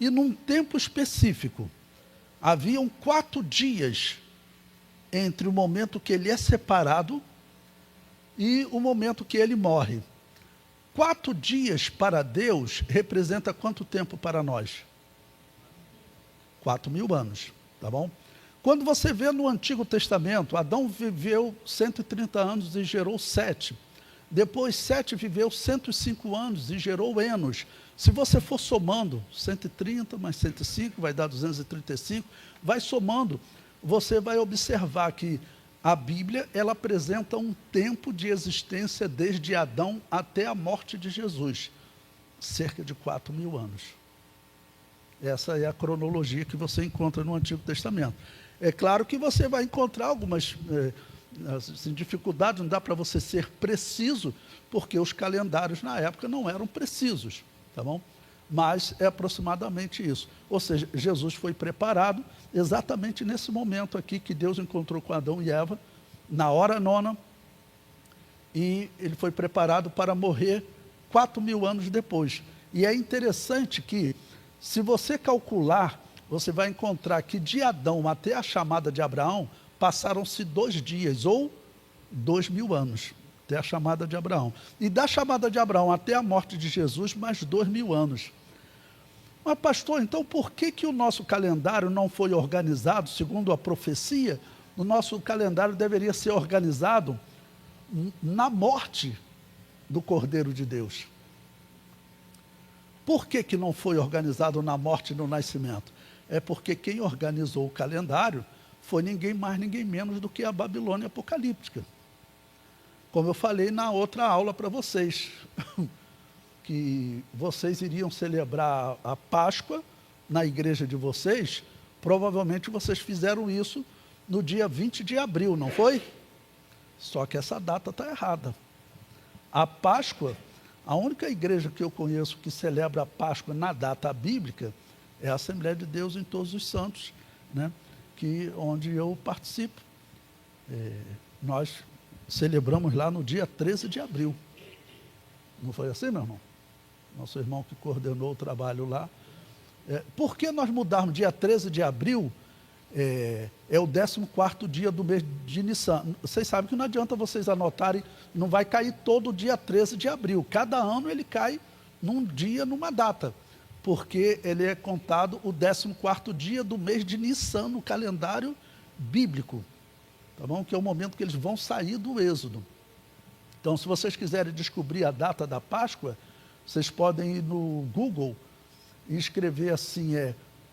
E num tempo específico, haviam 4 dias entre o momento que ele é separado e o momento que ele morre. 4 dias para Deus representa quanto tempo para nós? 4.000 anos, tá bom? Quando você vê no Antigo Testamento, Adão viveu 130 anos e gerou Sete. Depois Sete viveu 105 anos e gerou Enos. Se você for somando, 130 mais 105 vai dar 235, vai somando, você vai observar que a Bíblia, ela apresenta um tempo de existência desde Adão até a morte de Jesus, cerca de 4.000 anos. Essa é a cronologia que você encontra no Antigo Testamento. É claro que você vai encontrar algumas assim, dificuldades, não dá para você ser preciso, porque os calendários na época não eram precisos, tá bom? Mas é aproximadamente isso. Ou seja, Jesus foi preparado exatamente nesse momento aqui que Deus encontrou com Adão e Eva, na hora nona, e ele foi preparado para morrer 4.000 anos depois. E é interessante que, se você calcular, você vai encontrar que de Adão até a chamada de Abraão, passaram-se 2 dias, ou 2.000 anos, até a chamada de Abraão. E da chamada de Abraão até a morte de Jesus, mais 2.000 anos. Mas pastor, então por que o nosso calendário não foi organizado, segundo a profecia? O nosso calendário deveria ser organizado na morte do Cordeiro de Deus. Por que não foi organizado na morte e no nascimento? É porque quem organizou o calendário foi ninguém mais, ninguém menos do que a Babilônia apocalíptica. Como eu falei na outra aula para vocês, que vocês iriam celebrar a Páscoa na igreja de vocês, provavelmente vocês fizeram isso no dia 20 de abril, não foi? Só que essa data está errada. A Páscoa, a única igreja que eu conheço que celebra a Páscoa na data bíblica é a Assembleia de Deus em Todos os Santos, né? Onde eu participo. Nós celebramos lá no dia 13 de abril. Não foi assim, meu irmão? Nosso irmão que coordenou o trabalho lá. Por que nós mudarmos dia 13 de abril? É o 14º dia do mês de Nissan. Vocês sabem que não adianta vocês anotarem, não vai cair todo dia 13 de abril. Cada ano ele cai num dia, numa data, porque ele é contado o 14º dia do mês de Nissan no calendário bíblico, tá bom? Que é o momento que eles vão sair do Êxodo. Então, se vocês quiserem descobrir a data da Páscoa, vocês podem ir no Google e escrever assim,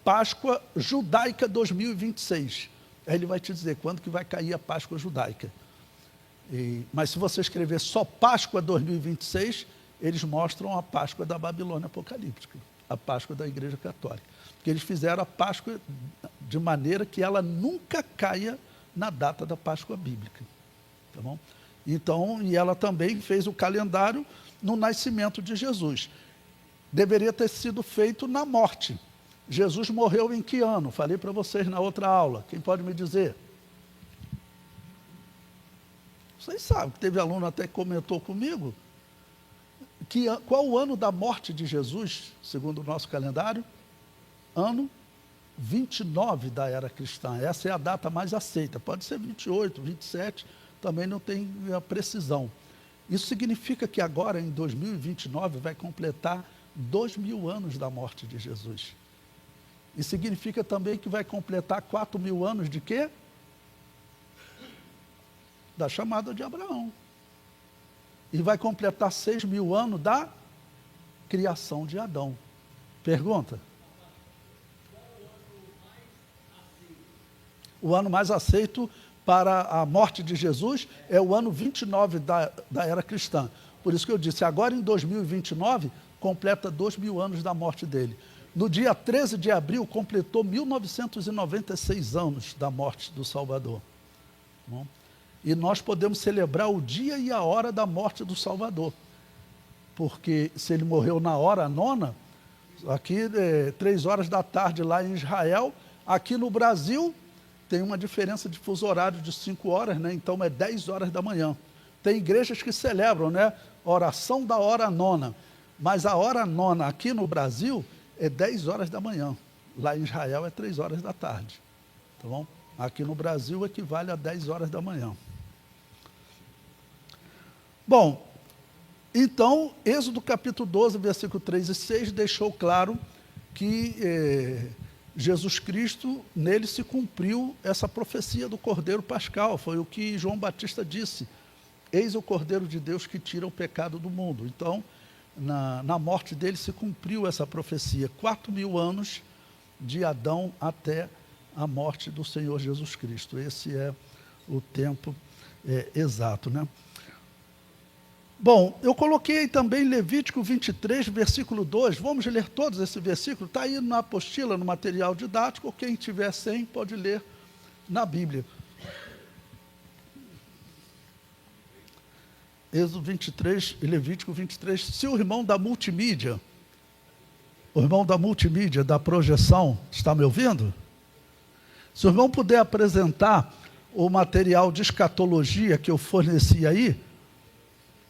Páscoa Judaica 2026. Aí ele vai te dizer quando que vai cair a Páscoa Judaica. Mas se você escrever só Páscoa 2026, eles mostram a Páscoa da Babilônia apocalíptica, a Páscoa da Igreja Católica. Porque eles fizeram a Páscoa de maneira que ela nunca caia na data da Páscoa bíblica. Tá bom? Então, e ela também fez o calendário no nascimento de Jesus. Deveria ter sido feito na morte. Jesus morreu em que ano? Falei para vocês na outra aula. Quem pode me dizer? Vocês sabem, que teve aluno até que comentou comigo. Qual o ano da morte de Jesus, segundo o nosso calendário? Ano 29 da era cristã. Essa é a data mais aceita. Pode ser 28, 27, também não tem a precisão. Isso significa que agora, em 2029, vai completar 2.000 anos da morte de Jesus. E significa também que vai completar 4.000 anos de quê? Da chamada de Abraão. E vai completar 6.000 anos da criação de Adão. Pergunta? O ano mais aceito para a morte de Jesus é o ano 29 da era cristã. Por isso que eu disse, agora em 2029, completa 2.000 anos da morte dele. No dia 13 de abril, completou 1996 anos da morte do Salvador. Bom, e nós podemos celebrar o dia e a hora da morte do Salvador. Porque se ele morreu na hora nona, aqui 3 horas da tarde lá em Israel, aqui no Brasil tem uma diferença de fuso horário de 5 horas, né? Então é 10 horas da manhã. Tem igrejas que celebram, né? Oração da hora nona. Mas a hora nona aqui no Brasil é 10 horas da manhã. Lá em Israel é 3 horas da tarde. Tá bom? Aqui no Brasil equivale a 10 horas da manhã. Bom, então, Êxodo capítulo 12, versículo 3 e 6, deixou claro que Jesus Cristo, nele se cumpriu essa profecia do Cordeiro Pascal. Foi o que João Batista disse: eis o Cordeiro de Deus que tira o pecado do mundo. Então, na morte dele se cumpriu essa profecia. 4.000 anos de Adão até a morte do Senhor Jesus Cristo. Esse é o tempo exato, né? Bom, eu coloquei também Levítico 23, versículo 2. Vamos ler todos esse versículo. Está aí na apostila, no material didático. Quem tiver sem, pode ler na Bíblia. Êxodo 23 e Levítico 23. Se o irmão da multimídia, da projeção, está me ouvindo? Se o irmão puder apresentar o material de escatologia que eu forneci aí,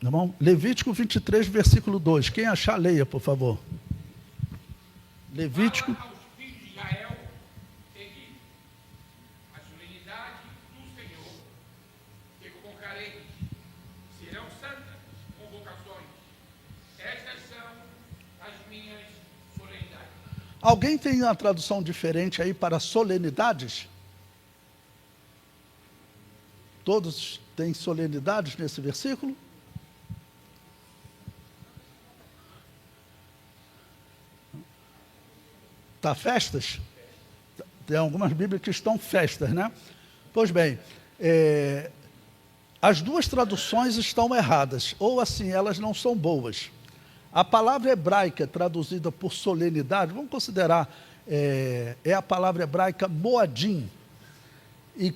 tá bom? Levítico 23, versículo 2. Quem achar, leia, por favor. Levítico. Fala aos filhos de Israel, seguinte: a solenidade do Senhor que convocarei serão santas convocações. Estas são as minhas solenidades. Alguém tem uma tradução diferente aí para solenidades? Todos têm solenidades nesse versículo? Está festas? Tem algumas Bíblias que estão festas, né? Pois bem, as duas traduções estão erradas, ou assim, elas não são boas. A palavra hebraica traduzida por solenidade, vamos considerar, é a palavra hebraica moadim, e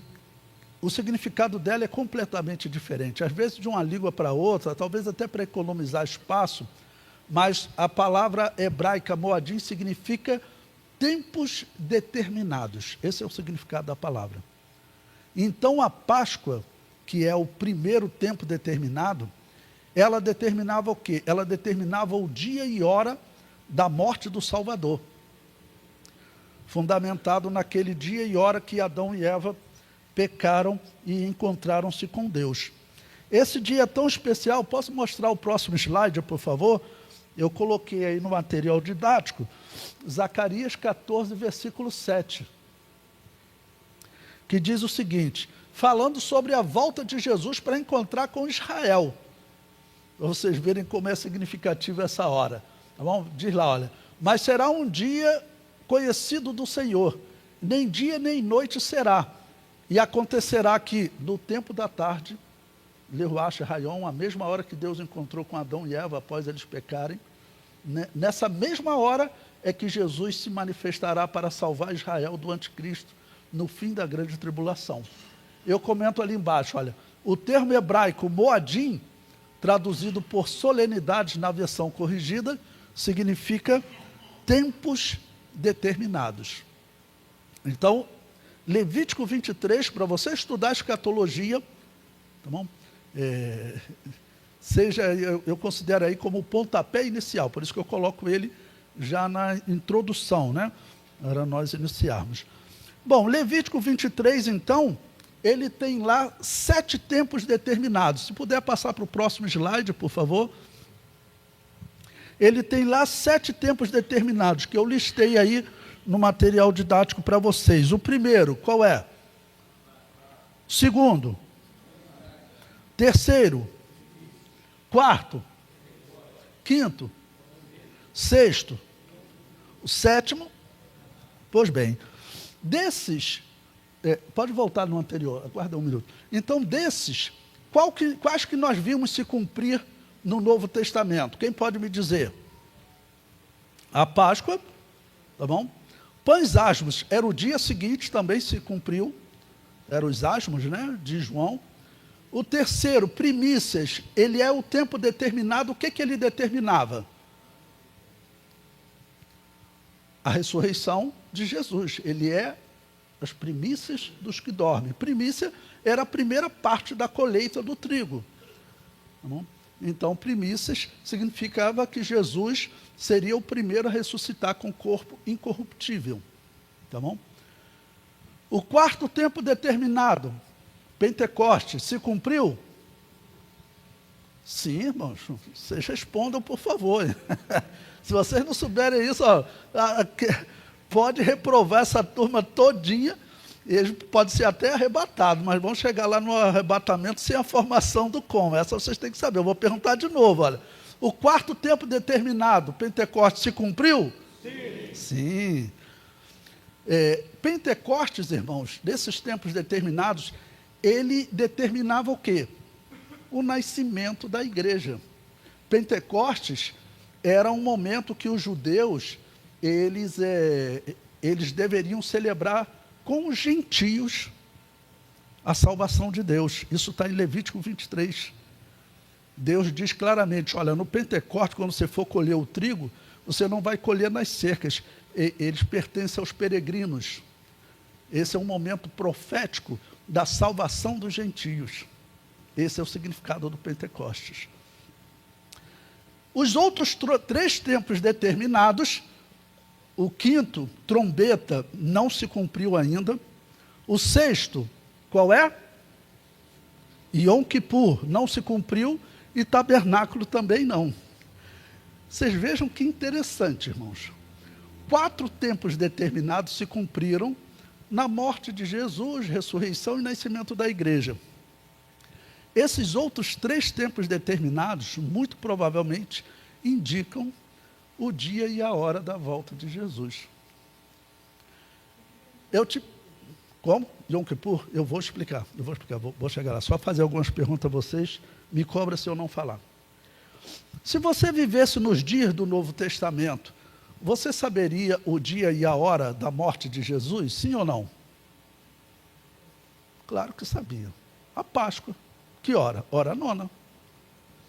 o significado dela é completamente diferente. Às vezes de uma língua para outra, talvez até para economizar espaço, mas a palavra hebraica moadim significa tempos determinados. Esse é o significado da palavra. Então a Páscoa, que é o primeiro tempo determinado, ela determinava o quê? Ela determinava o dia e hora da morte do Salvador, fundamentado naquele dia e hora que Adão e Eva pecaram e encontraram-se com Deus. Esse dia é tão especial. Posso mostrar o próximo slide, por favor? Eu coloquei aí no material didático, Zacarias 14, versículo 7, que diz o seguinte, falando sobre a volta de Jesus para encontrar com Israel, para vocês verem como é significativa essa hora, tá bom? Diz lá, olha, mas será um dia conhecido do Senhor, nem dia nem noite será, e acontecerá que, no tempo da tarde, Leruach Rayon, a mesma hora que Deus encontrou com Adão e Eva após eles pecarem, nessa mesma hora é que Jesus se manifestará para salvar Israel do anticristo no fim da grande tribulação. Eu comento ali embaixo, olha, o termo hebraico moadim, traduzido por solenidades na versão corrigida, significa tempos determinados. Então, Levítico 23, para você estudar a escatologia, tá bom? Eu considero aí como o pontapé inicial, por isso que eu coloco ele já na introdução, né? Para nós iniciarmos. Bom, Levítico 23, então, ele tem lá 7 tempos determinados. Se puder passar para o próximo slide, por favor. Ele tem lá 7 tempos determinados, que eu listei aí no material didático para vocês. O primeiro, qual é? Segundo. Terceiro. Quarto. Quinto. Sexto. O sétimo. Pois bem, desses, pode voltar no anterior, aguarda um minuto. Então, desses, quais que nós vimos se cumprir no Novo Testamento? Quem pode me dizer? A Páscoa, tá bom? Pães asmos, era o dia seguinte, também se cumpriu, eram os asmos, né, de João. O terceiro, primícias, ele é o tempo determinado. O que ele determinava? A ressurreição de Jesus. Ele é as primícias dos que dormem. Primícia era a primeira parte da colheita do trigo. Tá bom? Então, primícias significava que Jesus seria o primeiro a ressuscitar com corpo incorruptível. Tá bom? O quarto tempo determinado, Pentecostes, se cumpriu? Sim, irmãos, vocês respondam, por favor. Se vocês não souberem isso, ó, pode reprovar essa turma todinha, eles podem ser até arrebatados, mas vão chegar lá no arrebatamento sem a formação do como. Essa vocês têm que saber. Eu vou perguntar de novo, olha. O quarto tempo determinado, Pentecostes, se cumpriu? Sim. Sim. Pentecostes, irmãos, desses tempos determinados, ele determinava o quê? O nascimento da igreja. Pentecostes era um momento que os judeus, eles deveriam celebrar com os gentios a salvação de Deus. Isso está em Levítico 23. Deus diz claramente, olha, no Pentecostes, quando você for colher o trigo, você não vai colher nas cercas, eles pertencem aos peregrinos. Esse é um momento profético da salvação dos gentios. Esse é o significado do Pentecostes. Os outros 3 tempos determinados, o quinto, trombeta, não se cumpriu ainda. O sexto, qual é? Yom Kippur, não se cumpriu, e tabernáculo também não. Vocês vejam que interessante, irmãos. 4 tempos determinados se cumpriram na morte de Jesus, ressurreição e nascimento da igreja. Esses outros 3 tempos determinados, muito provavelmente, indicam o dia e a hora da volta de Jesus. Como? Yom Kippur? Eu vou explicar, vou chegar lá. Só fazer algumas perguntas a vocês, me cobra se eu não falar. Se você vivesse nos dias do Novo Testamento, você saberia o dia e a hora da morte de Jesus? Sim ou não? Claro que sabia. A Páscoa. Que hora? Hora nona.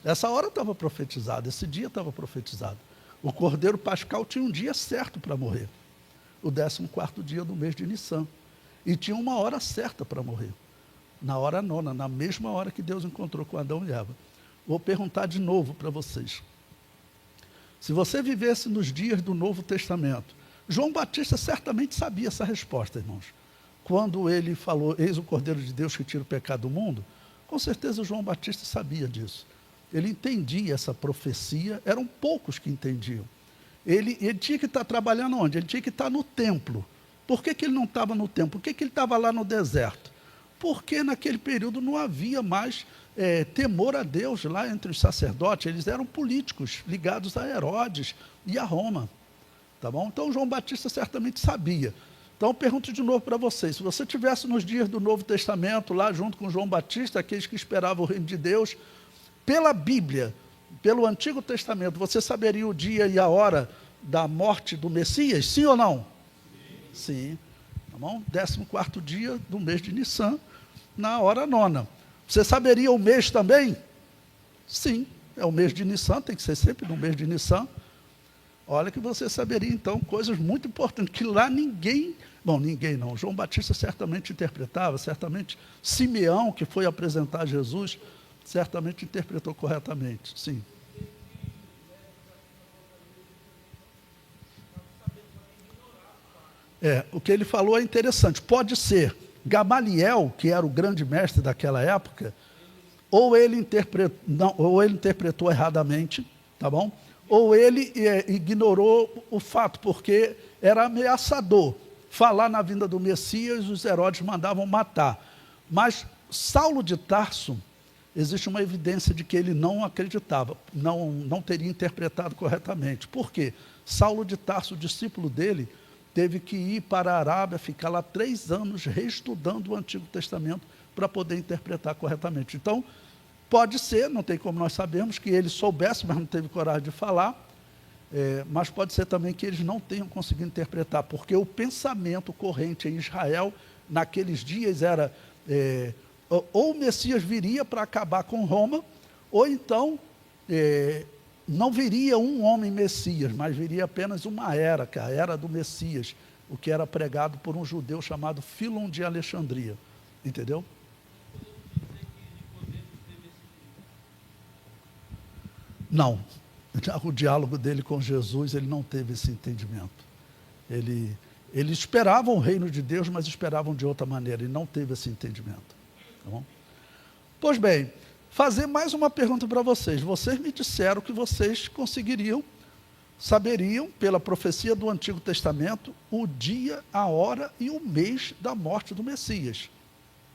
Essa hora estava profetizada, esse dia estava profetizado. O Cordeiro Pascal tinha um dia certo para morrer. O 14º dia do mês de Nissan. E tinha uma hora certa para morrer. Na hora nona, na mesma hora que Deus encontrou com Adão e Eva. Vou perguntar de novo para vocês. Se você vivesse nos dias do Novo Testamento, João Batista certamente sabia essa resposta, irmãos. Quando ele falou, eis o Cordeiro de Deus que tira o pecado do mundo, com certeza João Batista sabia disso. Ele entendia essa profecia, eram poucos que entendiam. Ele tinha que estar trabalhando onde? Ele tinha que estar no templo. Por que ele não estava no templo? Por que ele estava lá no deserto? Porque naquele período não havia mais temor a Deus lá entre os sacerdotes. Eles eram políticos, ligados a Herodes e a Roma. Tá bom? Então João Batista certamente sabia. Então eu pergunto de novo para vocês, se você estivesse nos dias do Novo Testamento, lá junto com João Batista, aqueles que esperavam o reino de Deus, pela Bíblia, pelo Antigo Testamento, você saberia o dia e a hora da morte do Messias? Sim ou não? Sim. Tá bom? 14º dia do mês de Nissan, na hora nona. Você saberia o mês também? Sim, é o mês de Nissan, tem que ser sempre no mês de Nissan. Olha que você saberia, então, coisas muito importantes, que lá ninguém não, João Batista certamente interpretava, certamente Simeão, que foi apresentar Jesus, certamente interpretou corretamente, sim. O que ele falou é interessante, pode ser Gamaliel, que era o grande mestre daquela época, ou ele interpretou erradamente, tá bom? Ou ele ignorou o fato, porque era ameaçador. Falar na vinda do Messias, os Herodes mandavam matar. Mas Saulo de Tarso, existe uma evidência de que ele não acreditava, não teria interpretado corretamente. Por quê? Saulo de Tarso, o discípulo dele, teve que ir para a Arábia, ficar lá 3 anos reestudando o Antigo Testamento para poder interpretar corretamente. Então, pode ser, não tem como nós sabermos, que ele soubesse, mas não teve coragem de falar, mas pode ser também que eles não tenham conseguido interpretar, porque o pensamento corrente em Israel, naqueles dias, era ou o Messias viria para acabar com Roma, ou então não viria um homem Messias, mas viria apenas uma era, que é a era do Messias, o que era pregado por um judeu chamado Filon de Alexandria. Entendeu? Não. O diálogo dele com Jesus, ele não teve esse entendimento. Eles esperavam o reino de Deus, mas esperavam de outra maneira, e não teve esse entendimento. Tá bom? Pois bem, fazer mais uma pergunta para vocês. Vocês me disseram que vocês saberiam, pela profecia do Antigo Testamento, o dia, a hora e o mês da morte do Messias.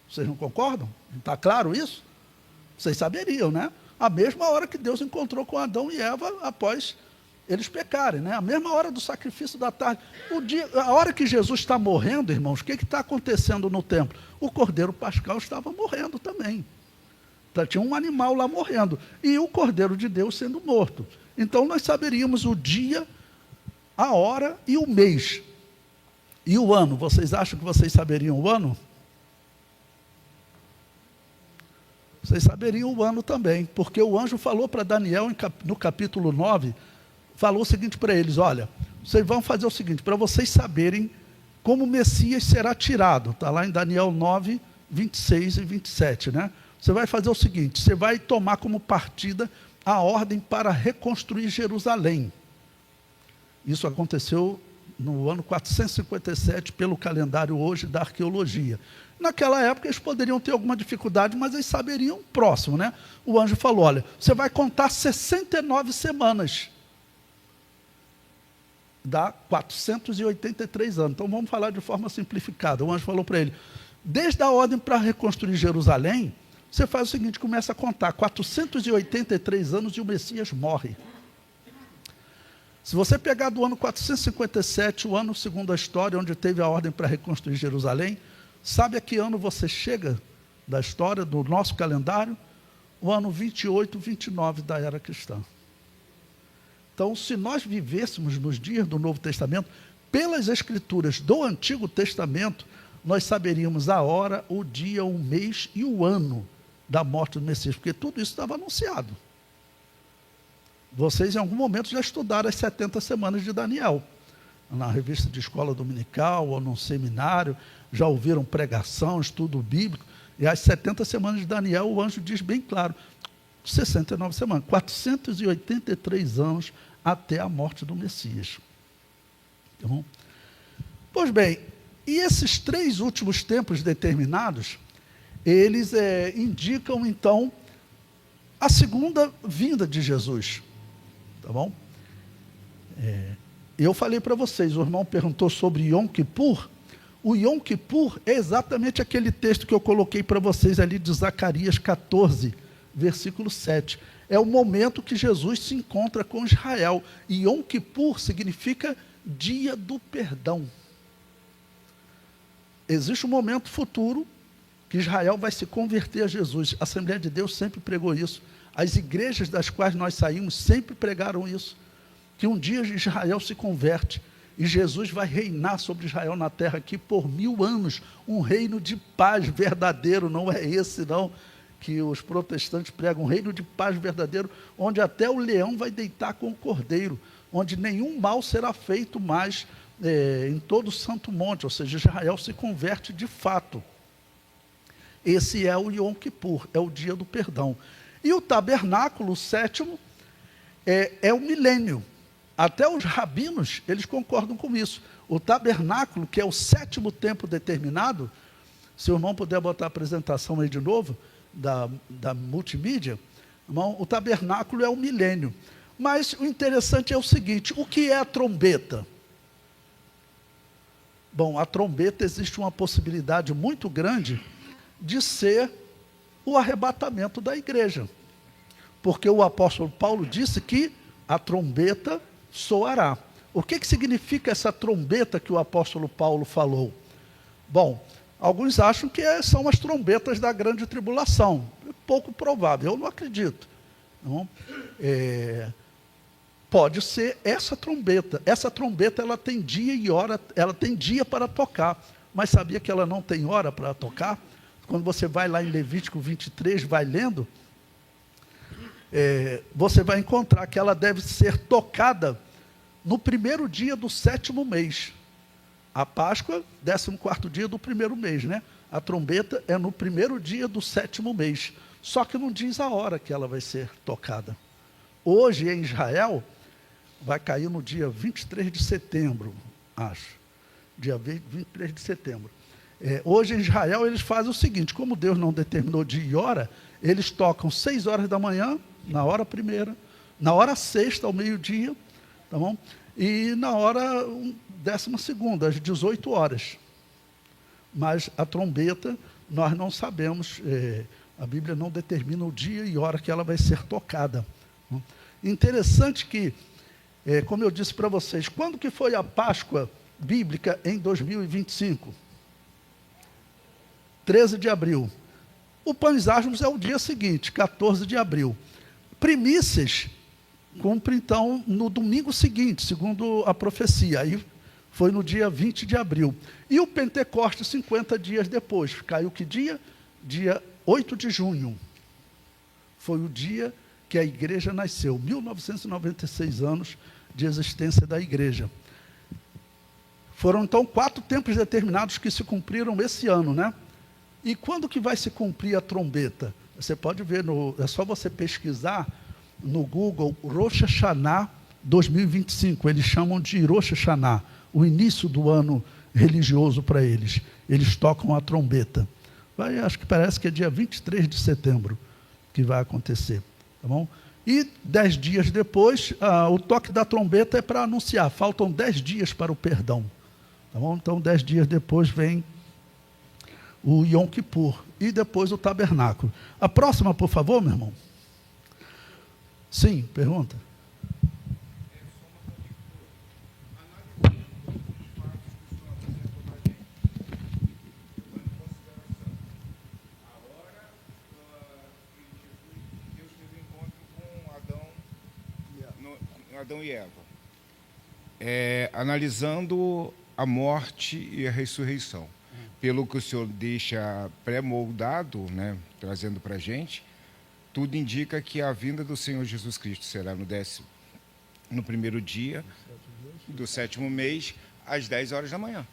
Vocês não concordam? Está claro isso? Vocês saberiam, né? A mesma hora que Deus encontrou com Adão e Eva após eles pecarem, né? A mesma hora do sacrifício da tarde. A hora que Jesus está morrendo, irmãos, o que está acontecendo no templo? O Cordeiro Pascal estava morrendo também. Então, tinha um animal lá morrendo. E o Cordeiro de Deus sendo morto. Então, nós saberíamos o dia, a hora e o mês. E o ano. Vocês acham que vocês saberiam o ano? Vocês saberiam o ano também, porque o anjo falou para Daniel, no capítulo 9, falou o seguinte para eles: olha, vocês vão fazer o seguinte, para vocês saberem como o Messias será tirado, está lá em Daniel 9, 26 e 27, né? Você vai fazer o seguinte, você vai tomar como partida a ordem para reconstruir Jerusalém. Isso aconteceu no ano 457, pelo calendário hoje da arqueologia. Naquela época eles poderiam ter alguma dificuldade, mas eles saberiam próximo, né? O anjo falou: olha, você vai contar 69 semanas. Dá 483 anos. Então vamos falar de forma simplificada. O anjo falou para ele: desde a ordem para reconstruir Jerusalém, você faz o seguinte, começa a contar 483 anos e o Messias morre. Se você pegar do ano 457, o ano segundo a história, onde teve a ordem para reconstruir Jerusalém, sabe a que ano você chega da história, do nosso calendário? O ano 28, 29 da era cristã. Então, se nós vivêssemos nos dias do Novo Testamento, pelas escrituras do Antigo Testamento, nós saberíamos a hora, o dia, o mês e o ano da morte do Messias, porque tudo isso estava anunciado. Vocês, em algum momento, já estudaram as 70 semanas de Daniel, na revista de escola dominical ou num seminário, já ouviram pregação, estudo bíblico, e as 70 semanas de Daniel, o anjo diz bem claro, 69 semanas, 483 anos até a morte do Messias. Então, pois bem, e esses 3 últimos tempos determinados, eles indicam, então, a segunda vinda de Jesus. Tá bom? Eu falei para vocês, o irmão perguntou sobre Yom Kippur. O Yom Kippur é exatamente aquele texto que eu coloquei para vocês ali de Zacarias 14, versículo 7. É o momento que Jesus se encontra com Israel. E Yom Kippur significa dia do perdão. Existe um momento futuro que Israel vai se converter a Jesus. A Assembleia de Deus sempre pregou isso. As igrejas das quais nós saímos sempre pregaram isso. Que um dia Israel se converte e Jesus vai reinar sobre Israel na terra aqui por 1000 anos. Um reino de paz verdadeiro, não é esse não que os protestantes pregam, um reino de paz verdadeiro, onde até o leão vai deitar com o cordeiro, onde nenhum mal será feito mais em todo o santo monte, ou seja, Israel se converte de fato. Esse é o Yom Kippur, é o dia do perdão. E o tabernáculo, o 7º, é o milênio. Até os rabinos, eles concordam com isso. O tabernáculo, que é o 7º tempo determinado, se o irmão puder botar a apresentação aí de novo, da multimídia, irmão, o tabernáculo é o milênio. Mas o interessante é o seguinte, o que é a trombeta? Bom, a trombeta existe uma possibilidade muito grande de ser o arrebatamento da igreja. Porque o apóstolo Paulo disse que a trombeta soará. O que significa essa trombeta que o apóstolo Paulo falou? Bom, alguns acham que são as trombetas da grande tribulação. É pouco provável, eu não acredito. Não? Pode ser essa trombeta. Essa trombeta ela tem dia e hora, ela tem dia para tocar. Mas sabia que ela não tem hora para tocar? Quando você vai lá em Levítico 23, vai lendo, você vai encontrar que ela deve ser tocada no primeiro dia do 7º mês. A Páscoa, 14º dia do primeiro mês, né? A trombeta é no primeiro dia do 7º mês. Só que não diz a hora que ela vai ser tocada. Hoje, em Israel, vai cair no dia 23 de setembro, acho. Dia 23 de setembro. Hoje, em Israel, eles fazem o seguinte: como Deus não determinou dia e hora, eles tocam 6 horas da manhã, na hora primeira, na hora sexta, ao meio-dia, tá bom? E na hora 12ª, às 18 horas. Mas a trombeta, nós não sabemos, a Bíblia não determina o dia e hora que ela vai ser tocada. Interessante que, como eu disse para vocês, quando que foi a Páscoa bíblica em 2025? 13 de abril. O Pães Asmos é o dia seguinte, 14 de abril. Primícias cumpre, então, no domingo seguinte, segundo a profecia. Aí foi no dia 20 de abril. E o Pentecostes, 50 dias depois. Caiu que dia? Dia 8 de junho. Foi o dia que a igreja nasceu. 1996 anos de existência da igreja. Foram, então, 4 tempos determinados que se cumpriram esse ano, né? E quando que vai se cumprir a trombeta? Você pode ver, é só você pesquisar no Google, Rosh Hashanah 2025. Eles chamam de Rosh Hashanah, o início do ano religioso para eles. Eles tocam a trombeta. Acho que parece que é dia 23 de setembro que vai acontecer. Tá bom? E 10 dias depois, o toque da trombeta é para anunciar. Faltam 10 dias para o perdão. Tá bom? Então, 10 dias depois vem o Yom Kippur e depois o tabernáculo. A próxima, por favor, meu irmão. Sim, pergunta. Adão e Eva. Analisando a morte e a ressurreição. Pelo que o senhor deixa pré-moldado, né, trazendo para a gente, tudo indica que a vinda do Senhor Jesus Cristo será no primeiro dia do 7º mês, às 10 horas da manhã.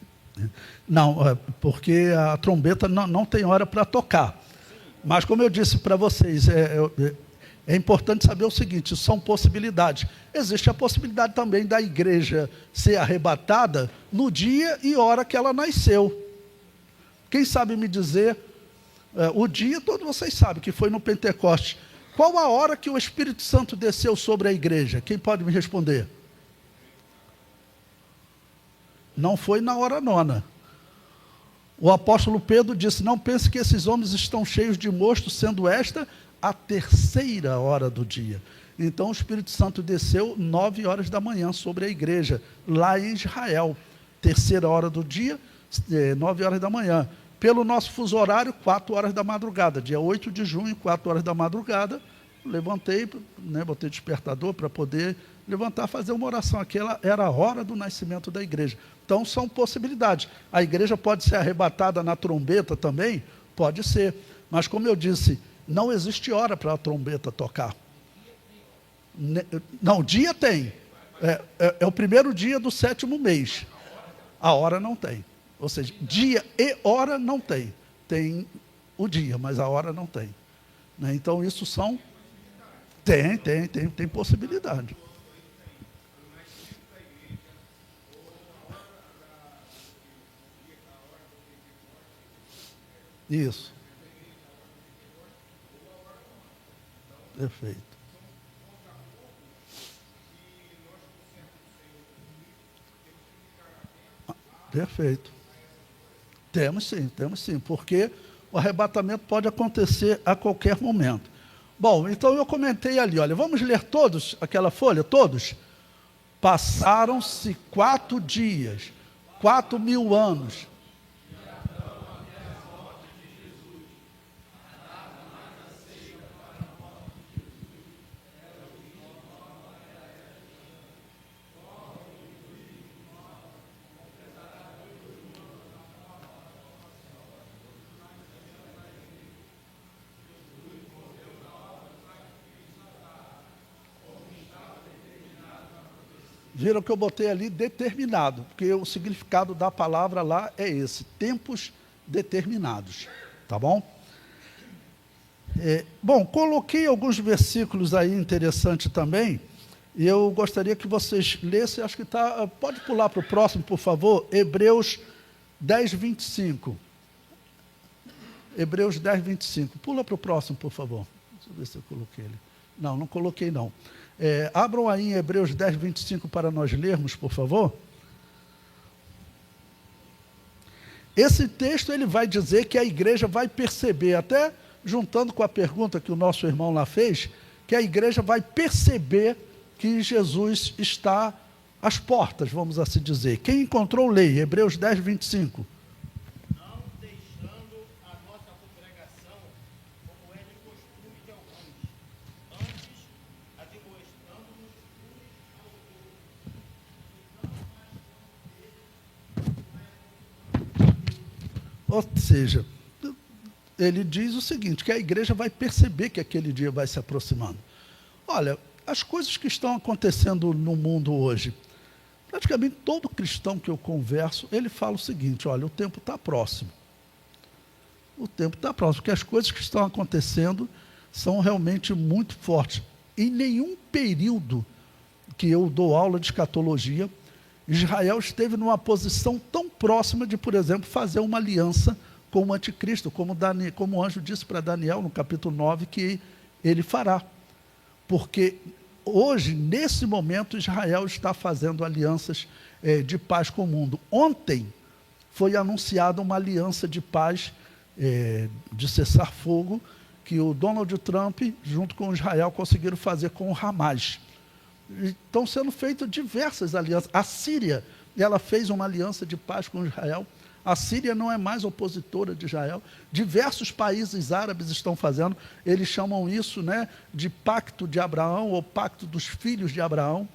Não, porque a trombeta não tem hora para tocar. Mas, como eu disse para vocês, é importante saber o seguinte: são possibilidades. Existe a possibilidade também da igreja ser arrebatada no dia e hora que ela nasceu. Quem sabe me dizer, o dia todos vocês sabem, que foi no Pentecostes. Qual a hora que o Espírito Santo desceu sobre a igreja? Quem pode me responder? Não foi na hora 9ª. O apóstolo Pedro disse: não pense que esses homens estão cheios de mosto, sendo esta a 3ª hora do dia. Então o Espírito Santo desceu 9 horas da manhã sobre a igreja, lá em Israel. 3ª hora do dia, 9 horas da manhã. Pelo nosso fuso horário, 4 horas da madrugada. Dia 8 de junho, 4 horas da madrugada, levantei, botei despertador para poder levantar, fazer uma oração. Aquela era a hora do nascimento da igreja. Então, são possibilidades. A igreja pode ser arrebatada na trombeta também? Pode ser. Mas, como eu disse, não existe hora para a trombeta tocar. Não, dia tem. É o primeiro dia do 7º mês. A hora não tem. Ou seja, dia e hora não tem. Tem o dia, mas a hora não tem. Né? Então, isso são... Tem possibilidade. Isso. Perfeito. Perfeito. Temos sim, porque o arrebatamento pode acontecer a qualquer momento. Bom, então eu comentei ali, olha, vamos ler todos, aquela folha, todos? Passaram-se 4 dias, 4.000 anos. Viram que eu botei ali determinado, porque o significado da palavra lá é esse, tempos determinados, tá bom? Bom, coloquei alguns versículos aí interessantes também, e eu gostaria que vocês lessem, acho que está... Pode pular para o próximo, por favor? Hebreus 10, 25. Hebreus 10, 25. Pula para o próximo, por favor. Deixa eu ver se eu coloquei ele. Não coloquei não. Abram aí em Hebreus 10, 25 para nós lermos, por favor. Esse texto ele vai dizer que a igreja vai perceber, até juntando com a pergunta que o nosso irmão lá fez, que a igreja vai perceber que Jesus está às portas, vamos assim dizer. Quem encontrou, leia, Hebreus 10, 25. Não deixando a nossa congregação, como é de costume de alguns, antes admoestando-nos uns Ou seja, ele diz o seguinte, que a igreja vai perceber que aquele dia vai se aproximando. Olha, as coisas que estão acontecendo no mundo hoje, praticamente todo cristão que eu converso, ele fala o seguinte, olha, o tempo está próximo. O tempo está próximo, porque as coisas que estão acontecendo são realmente muito fortes. Em nenhum período que eu dou aula de escatologia, Israel esteve numa posição tão próxima de, por exemplo, fazer uma aliança com o anticristo, como o anjo disse para Daniel no capítulo 9 que ele fará. Porque hoje, nesse momento, Israel está fazendo alianças de paz com o mundo. Ontem foi anunciada uma aliança de paz, de cessar fogo, que o Donald Trump, junto com Israel, conseguiram fazer com o Hamas. Estão sendo feitas diversas alianças. A Síria, ela fez uma aliança de paz com Israel. A Síria não é mais opositora de Israel. Diversos países árabes estão fazendo. Eles chamam isso, de pacto de Abraão, ou pacto dos filhos de Abraão.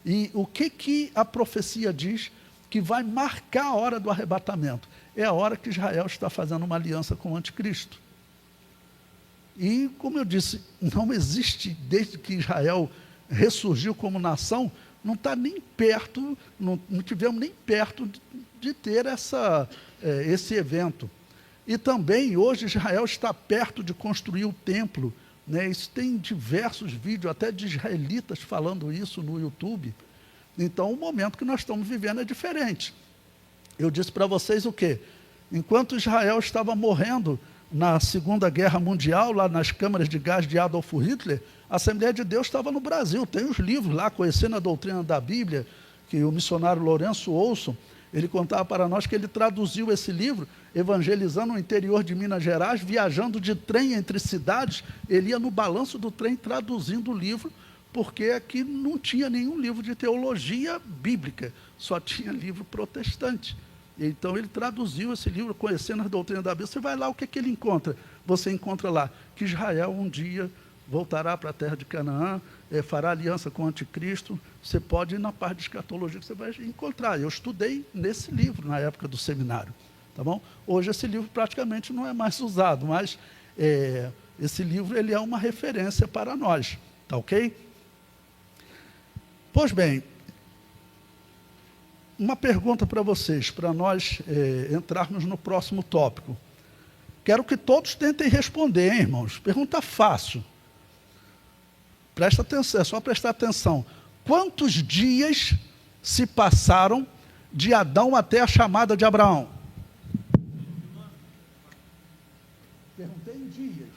E o que a profecia diz? Que vai marcar a hora do arrebatamento. É a hora que Israel está fazendo uma aliança com o anticristo. E, como eu disse, não existe, desde que Israel ressurgiu como nação, não está nem perto, não tivemos nem perto de ter esse evento. E também, hoje, Israel está perto de construir o templo. Isso tem diversos vídeos, até de israelitas falando isso no YouTube. Então, o momento que nós estamos vivendo é diferente. Eu disse para vocês o quê? Enquanto Israel estava morrendo na Segunda Guerra Mundial, lá nas câmaras de gás de Adolf Hitler, a Assembleia de Deus estava no Brasil. Tem os livros lá, Conhecendo a Doutrina da Bíblia, que o missionário Lourenço Olson, ele contava para nós que ele traduziu esse livro, evangelizando o interior de Minas Gerais, viajando de trem entre cidades, ele ia no balanço do trem traduzindo o livro, porque aqui não tinha nenhum livro de teologia bíblica, só tinha livro protestante. Então ele traduziu esse livro, Conhecendo a Doutrina da Bíblia. Você vai lá, o que ele encontra? Você encontra lá que Israel um dia voltará para a terra de Canaã, fará aliança com o anticristo. Você pode ir na parte de escatologia que você vai encontrar. Eu estudei nesse livro na época do seminário. Tá bom? Hoje esse livro praticamente não é mais usado, mas esse livro ele é uma referência para nós. Tá ok? Pois bem, uma pergunta para vocês, para nós entrarmos no próximo tópico. Quero que todos tentem responder, hein, irmãos? Pergunta fácil. Presta atenção, é só prestar atenção. Quantos dias se passaram de Adão até a chamada de Abraão? Perguntei em dias.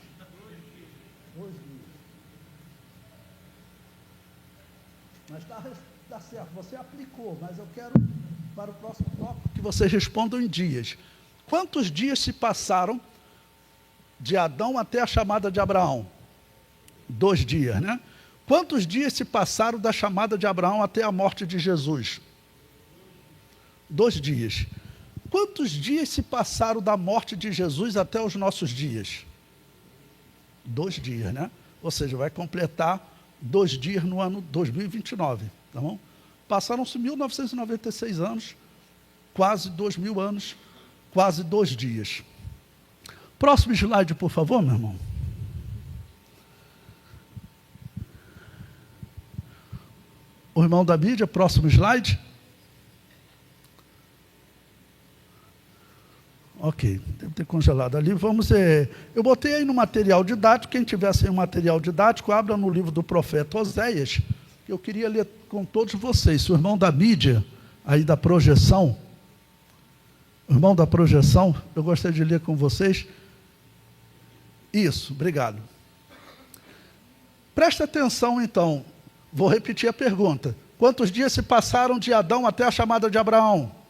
2 dias. Mas está certo, você aplicou, mas eu quero, para o próximo tópico, que vocês respondam em dias. Quantos dias se passaram de Adão até a chamada de Abraão? 2 dias, né? Quantos dias se passaram da chamada de Abraão até a morte de Jesus? 2 dias. Quantos dias se passaram da morte de Jesus até os nossos dias? 2 dias, né? Ou seja, vai completar 2 dias no ano 2029, tá bom? Passaram-se 1996 anos, quase 2000 anos, quase 2 dias. Próximo slide, por favor, meu irmão. O irmão da mídia, próximo slide. Ok, deve ter congelado ali. Vamos. Eu botei aí no material didático. Quem tiver sem o material didático, abra no livro do profeta Oséias, que eu queria ler com todos vocês. O irmão da mídia, aí da projeção, eu gostaria de ler com vocês. Isso, obrigado. Presta atenção, então. Vou repetir a pergunta. Quantos dias se passaram de Adão até a chamada de Abraão?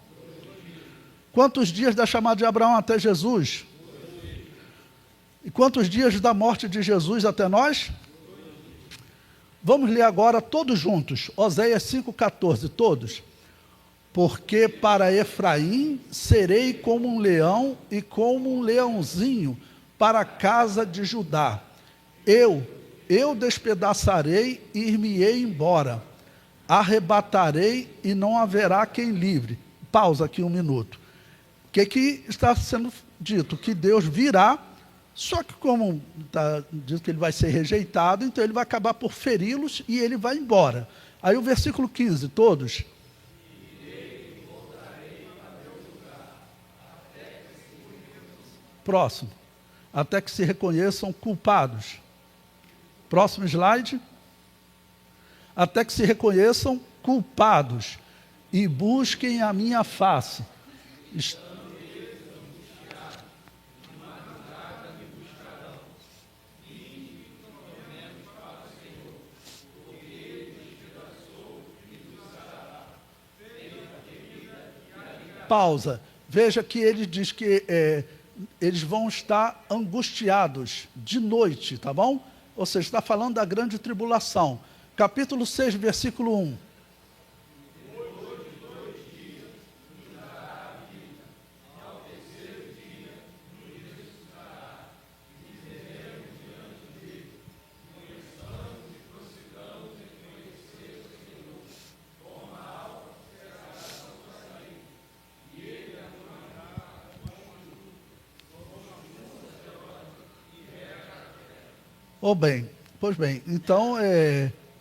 Quantos dias da chamada de Abraão até Jesus? E quantos dias da morte de Jesus até nós? Vamos ler agora todos juntos. Oséias 5,14, todos. Porque para Efraim serei como um leão e como um leãozinho para a casa de Judá. Eu despedaçarei e ir-me-ei embora. Arrebatarei e não haverá quem livre. Pausa aqui um minuto. O que está sendo dito? Que Deus virá, só que como está dito que ele vai ser rejeitado, então ele vai acabar por feri-los e ele vai embora. Aí o versículo 15, todos. Próximo. Até que se reconheçam culpados. Próximo slide. Até que se reconheçam culpados e busquem a minha face. Pausa. Veja que ele diz que eles vão estar angustiados de noite, tá bom? Ou seja, está falando da grande tribulação. Capítulo 6, versículo 1. Pois bem, então,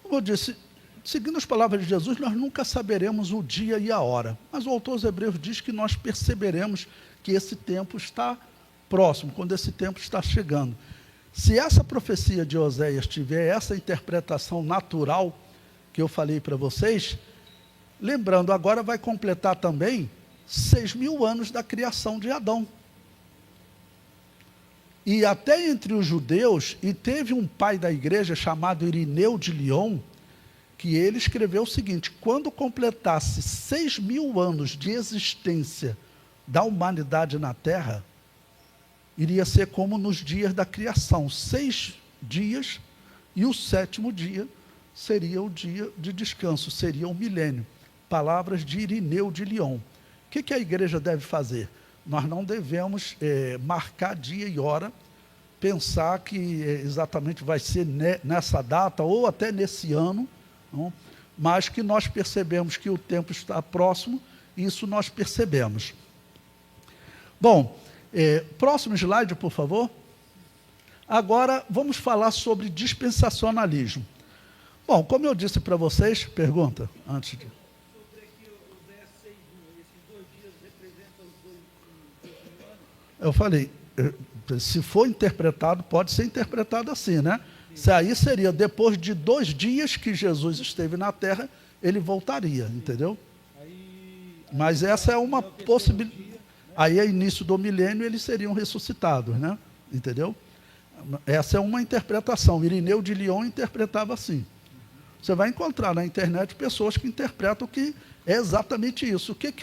como eu disse, seguindo as palavras de Jesus, nós nunca saberemos o dia e a hora, mas o autor aos Hebreus diz que nós perceberemos que esse tempo está próximo, quando esse tempo está chegando. Se essa profecia de Oséias tiver essa interpretação natural que eu falei para vocês, lembrando, agora vai completar também 6.000 anos da criação de Adão. E até entre os judeus, e teve um pai da igreja chamado Irineu de Lyon, que ele escreveu o seguinte: quando completasse 6.000 anos de existência da humanidade na Terra, iria ser como nos dias da criação, 6 dias, e o 7º dia seria o dia de descanso, seria o milênio. Palavras de Irineu de Lyon. O que a igreja deve fazer? Nós não devemos marcar dia e hora, pensar que exatamente vai ser nessa data ou até nesse ano, não? Mas que nós percebemos que o tempo está próximo, isso nós percebemos. Bom, próximo slide, por favor. Agora vamos falar sobre dispensacionalismo. Bom, como eu disse para vocês, pergunta, antes de... Eu falei, se for interpretado, pode ser interpretado assim, né? Se aí seria, depois de 2 dias que Jesus esteve na Terra, ele voltaria, entendeu? Mas essa é uma possibilidade. Aí, é início do milênio, eles seriam ressuscitados, né? Entendeu? Essa é uma interpretação. Irineu de Lyon interpretava assim. Você vai encontrar na internet pessoas que interpretam que é exatamente isso. O que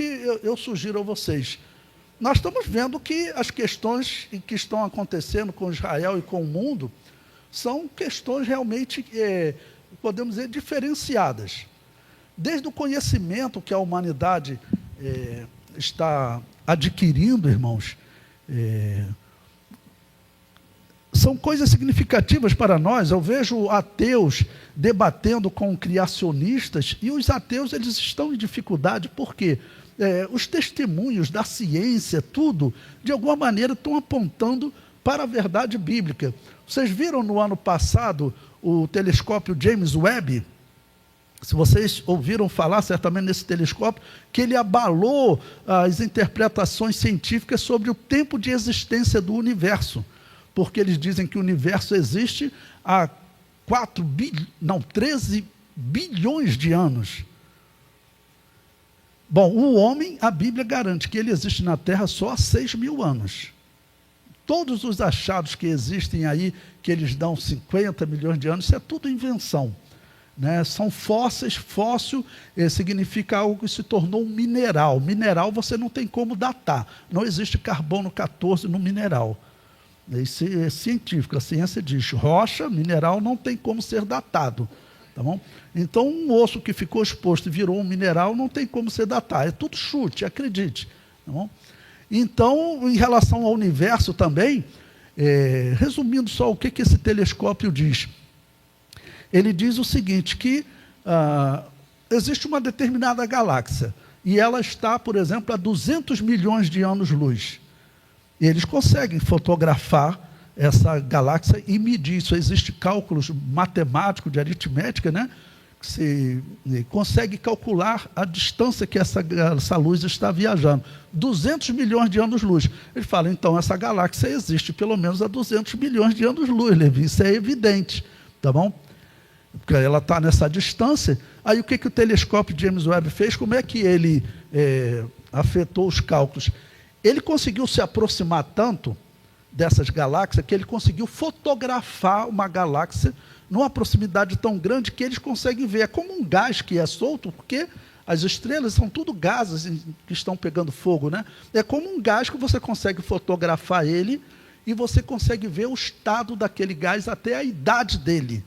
eu sugiro a vocês? Nós estamos vendo que as questões que estão acontecendo com Israel e com o mundo são questões realmente, podemos dizer, diferenciadas. Desde o conhecimento que a humanidade está adquirindo, irmãos, são coisas significativas para nós. Eu vejo ateus debatendo com criacionistas, e os ateus eles estão em dificuldade, por quê? Os testemunhos da ciência, tudo, de alguma maneira estão apontando para a verdade bíblica. Vocês viram no ano passado o telescópio James Webb? se vocês ouviram falar certamente nesse telescópio, que ele abalou as interpretações científicas sobre o tempo de existência do universo, porque eles dizem que o universo existe há 13 bilhões de anos. Bom, o homem, a Bíblia garante que ele existe na Terra só há 6.000 anos. Todos os achados que existem aí, que eles dão 50 milhões de anos, isso é tudo invenção. Né? São fósseis. Fóssil significa algo que se tornou um mineral. Mineral você não tem como datar. Não existe carbono 14 no mineral. Isso é científico. A ciência diz, rocha, mineral, não tem como ser datado. Tá bom? Então, um osso que ficou exposto e virou um mineral, não tem como ser datado. É tudo chute, acredite. Tá bom? Então, em relação ao universo também, resumindo só o que esse telescópio diz. Ele diz o seguinte, que existe uma determinada galáxia, e ela está, por exemplo, a 200 milhões de anos-luz. E eles conseguem fotografar essa galáxia e medir isso. Existem cálculos matemáticos de aritmética, né? Que se consegue calcular a distância que essa luz está viajando. 200 milhões de anos-luz. Ele fala, então, essa galáxia existe pelo menos a 200 milhões de anos-luz, Levi. Isso é evidente, tá bom? Porque ela está nessa distância. Aí o que o telescópio James Webb fez? Como é que ele afetou os cálculos? Ele conseguiu se aproximar tanto dessas galáxias que ele conseguiu fotografar uma galáxia numa proximidade tão grande que eles conseguem ver. É como um gás que é solto, porque as estrelas são tudo gases que estão pegando fogo, né? É como um gás que você consegue fotografar ele e você consegue ver o estado daquele gás até a idade dele.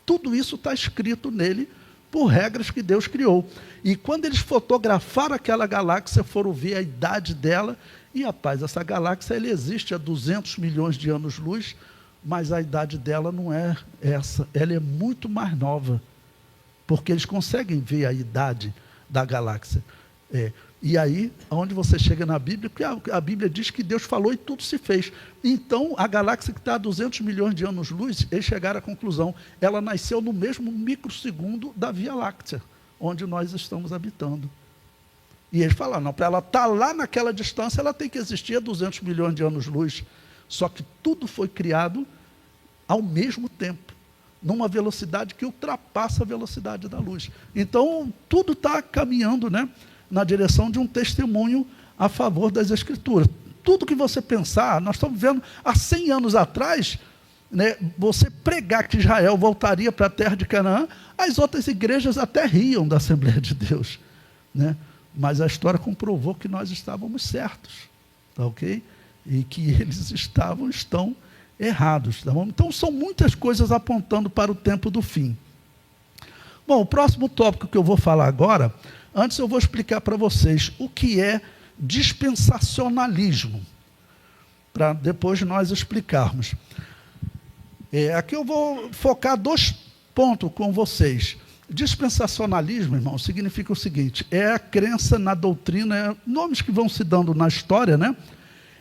Tudo isso está escrito nele por regras que Deus criou. E quando eles fotografaram aquela galáxia, foram ver a idade dela, e, rapaz, essa galáxia ela existe há 200 milhões de anos-luz, mas a idade dela não é essa, ela é muito mais nova, porque eles conseguem ver a idade da galáxia. E aí, onde você chega na Bíblia, porque a Bíblia diz que Deus falou e tudo se fez. Então, a galáxia que está a 200 milhões de anos-luz, eles chegaram à conclusão, ela nasceu no mesmo microsegundo da Via Láctea, onde nós estamos habitando. E eles falaram, não, para ela estar lá naquela distância, ela tem que existir a 200 milhões de anos-luz. Só que tudo foi criado ao mesmo tempo, numa velocidade que ultrapassa a velocidade da luz. Então, tudo está caminhando, né, na direção de um testemunho a favor das Escrituras. Tudo que você pensar, nós estamos vendo, há 100 anos atrás, né, você pregar que Israel voltaria para a terra de Canaã, as outras igrejas até riam da Assembleia de Deus, né? Mas a história comprovou que nós estávamos certos, tá ok? E que eles estão errados, tá bom? Então, são muitas coisas apontando para o tempo do fim. Bom, o próximo tópico que eu vou falar agora, antes eu vou explicar para vocês o que é dispensacionalismo, para depois nós explicarmos. Aqui eu vou focar 2 pontos com vocês. Dispensacionalismo, irmão, significa o seguinte, é a crença na doutrina, nomes que vão se dando na história, né?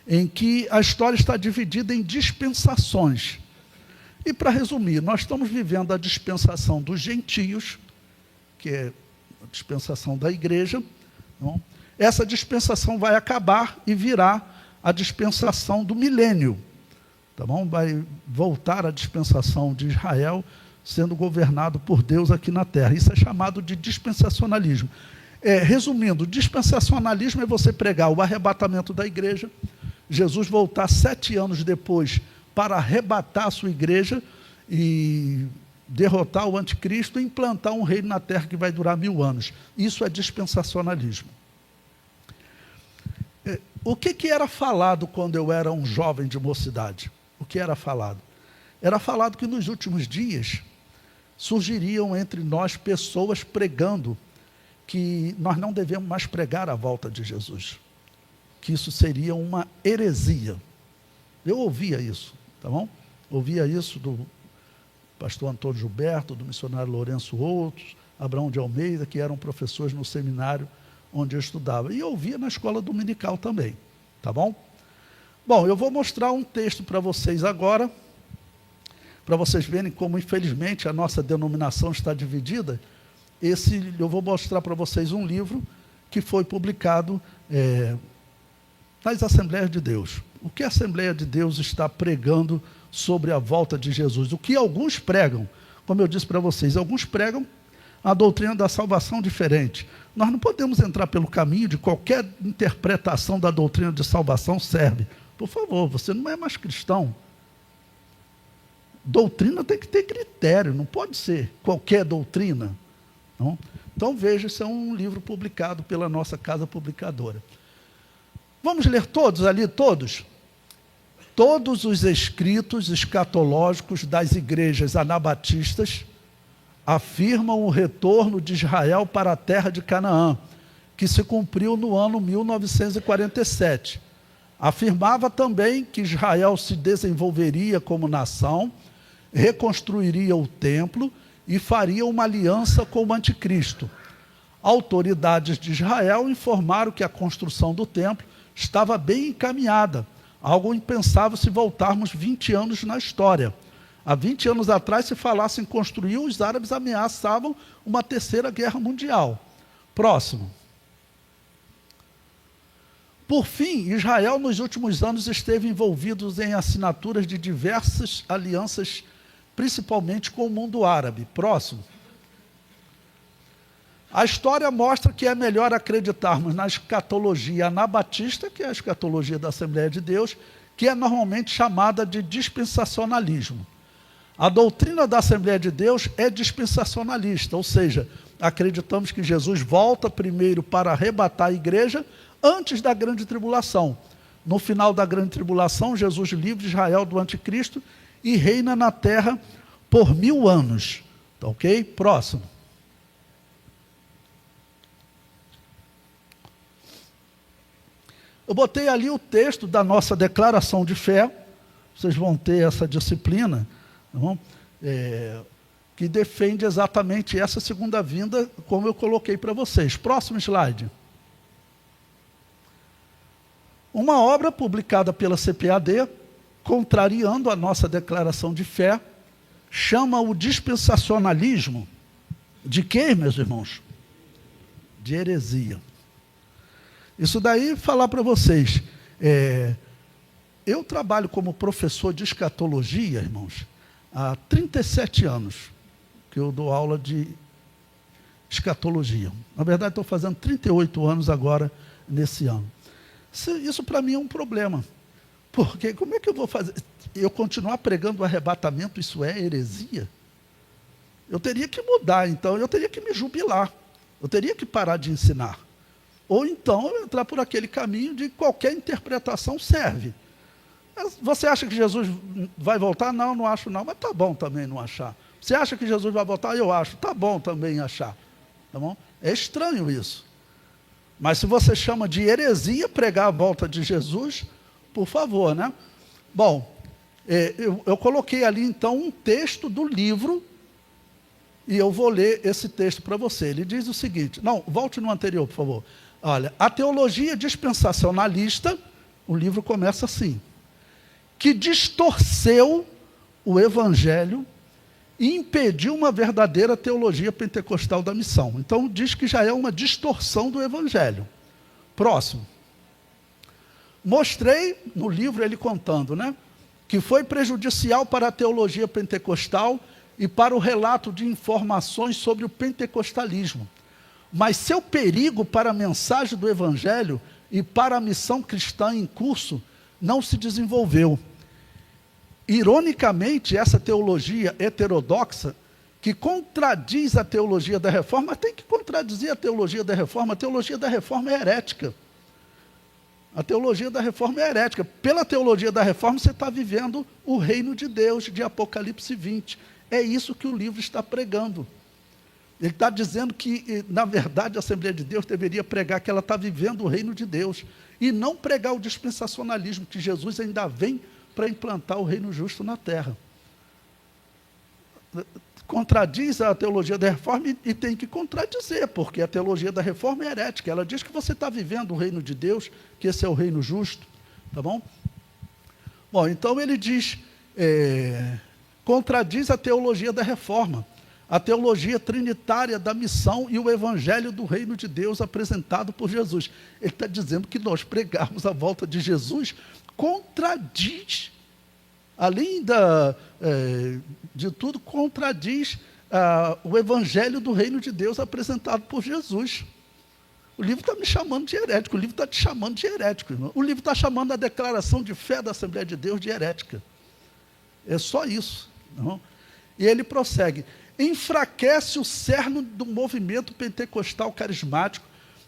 Em que a história está dividida em dispensações. E para resumir, nós estamos vivendo a dispensação dos gentios, que é a dispensação da igreja. Não? Essa dispensação vai acabar e virá a dispensação do milênio. Tá bom? Vai voltar a dispensação de Israel, sendo governado por Deus aqui na terra. Isso é chamado de dispensacionalismo. Resumindo, dispensacionalismo é você pregar o arrebatamento da igreja, Jesus voltar 7 anos depois para arrebatar a sua igreja e derrotar o anticristo e implantar um reino na terra que vai durar 1000 anos. Isso é dispensacionalismo. O que era falado quando eu era um jovem de mocidade? O que era falado? Era falado que nos últimos dias surgiriam entre nós pessoas pregando que nós não devemos mais pregar a volta de Jesus, que isso seria uma heresia. Eu ouvia isso, tá bom? Ouvia isso do pastor Antônio Gilberto, do missionário Lourenço Outros, Abraão de Almeida, que eram professores no seminário onde eu estudava. E eu ouvia na escola dominical também, tá bom? Bom, eu vou mostrar um texto para vocês agora, para vocês verem como, infelizmente, a nossa denominação está dividida eu vou mostrar para vocês um livro que foi publicado nas Assembleias de Deus. O que a Assembleia de Deus está pregando sobre a volta de Jesus? O que alguns pregam, como eu disse para vocês, alguns pregam a doutrina da salvação diferente. Nós não podemos entrar pelo caminho de qualquer interpretação da doutrina de salvação serve. Por favor, você não é mais cristão. Doutrina tem que ter critério, não pode ser qualquer doutrina. Não? Então veja, esse é um livro publicado pela nossa casa publicadora. Vamos ler todos ali, todos? Todos os escritos escatológicos das igrejas anabatistas afirmam o retorno de Israel para a terra de Canaã, que se cumpriu no ano 1947. Afirmava também que Israel se desenvolveria como nação, reconstruiria o templo e faria uma aliança com o anticristo. Autoridades de Israel informaram que a construção do templo estava bem encaminhada, algo impensável se voltarmos 20 anos na história. Há 20 anos atrás, se falasse em construir, os árabes ameaçavam uma terceira guerra mundial. Próximo. Por fim, Israel, nos últimos anos, esteve envolvido em assinaturas de diversas alianças, principalmente com o mundo árabe. Próximo. A história mostra que é melhor acreditarmos na escatologia anabatista, que é a escatologia da Assembleia de Deus, que é normalmente chamada de dispensacionalismo. A doutrina da Assembleia de Deus é dispensacionalista, ou seja, acreditamos que Jesus volta primeiro para arrebatar a igreja antes da grande tribulação. No final da grande tribulação, Jesus livra Israel do anticristo e reina na terra por 1000 anos. Tá ok? Próximo. Eu botei ali o texto da nossa declaração de fé, vocês vão ter essa disciplina, tá bom? Que defende exatamente essa segunda vinda, como eu coloquei para vocês. Próximo slide. Uma obra publicada pela CPAD, contrariando a nossa declaração de fé, chama o dispensacionalismo de quê, meus irmãos? De heresia. Isso daí, falar para vocês, eu trabalho como professor de escatologia, irmãos, há 37 anos que eu dou aula de escatologia. Na verdade, estou fazendo 38 anos agora, nesse ano. Isso para mim é um problema, porque como é que eu vou fazer? Eu continuar pregando o arrebatamento, isso é heresia? Eu teria que mudar, então, eu teria que me jubilar, eu teria que parar de ensinar. Ou então entrar por aquele caminho de qualquer interpretação serve. Você acha que Jesus vai voltar? Não, não acho não, mas tá bom também não achar. Você acha que Jesus vai voltar? Eu acho, tá bom também achar. Tá bom? É estranho isso. Mas se você chama de heresia pregar a volta de Jesus, por favor, né? Bom, eu coloquei ali então um texto do livro e eu vou ler esse texto para você. Ele diz o seguinte, não, volte no anterior, por favor. Olha, a teologia dispensacionalista, o livro começa assim, que distorceu o evangelho e impediu uma verdadeira teologia pentecostal da missão. Então, diz que já é uma distorção do evangelho. Próximo. Mostrei no livro ele contando, né, que foi prejudicial para a teologia pentecostal e para o relato de informações sobre o pentecostalismo. Mas seu perigo para a mensagem do evangelho e para a missão cristã em curso não se desenvolveu. Ironicamente, essa teologia heterodoxa, que contradiz a teologia da reforma, tem que contradizer a teologia da reforma é herética. A teologia da reforma é herética. Pela teologia da reforma, você está vivendo o reino de Deus, de Apocalipse 20. É isso que o livro está pregando. Ele está dizendo que, na verdade, a Assembleia de Deus deveria pregar que ela está vivendo o reino de Deus, e não pregar o dispensacionalismo, que Jesus ainda vem para implantar o reino justo na terra. Contradiz a teologia da reforma e tem que contradizer, porque a teologia da reforma é herética. Ela diz que você está vivendo o reino de Deus, que esse é o reino justo, tá bom? Bom, então ele diz, contradiz a teologia da reforma. a teologia trinitária da missão e o evangelho do reino de Deus apresentado por Jesus. Ele está dizendo que nós pregarmos a volta de Jesus contradiz, além de tudo, contradiz o evangelho do reino de Deus apresentado por Jesus. O livro está me chamando de herético, o livro está te chamando de herético, irmão. O livro está chamando a declaração de fé da Assembleia de Deus de herética. É só isso. Não? E ele prossegue: enfraquece o cerne do movimento pentecostal carismático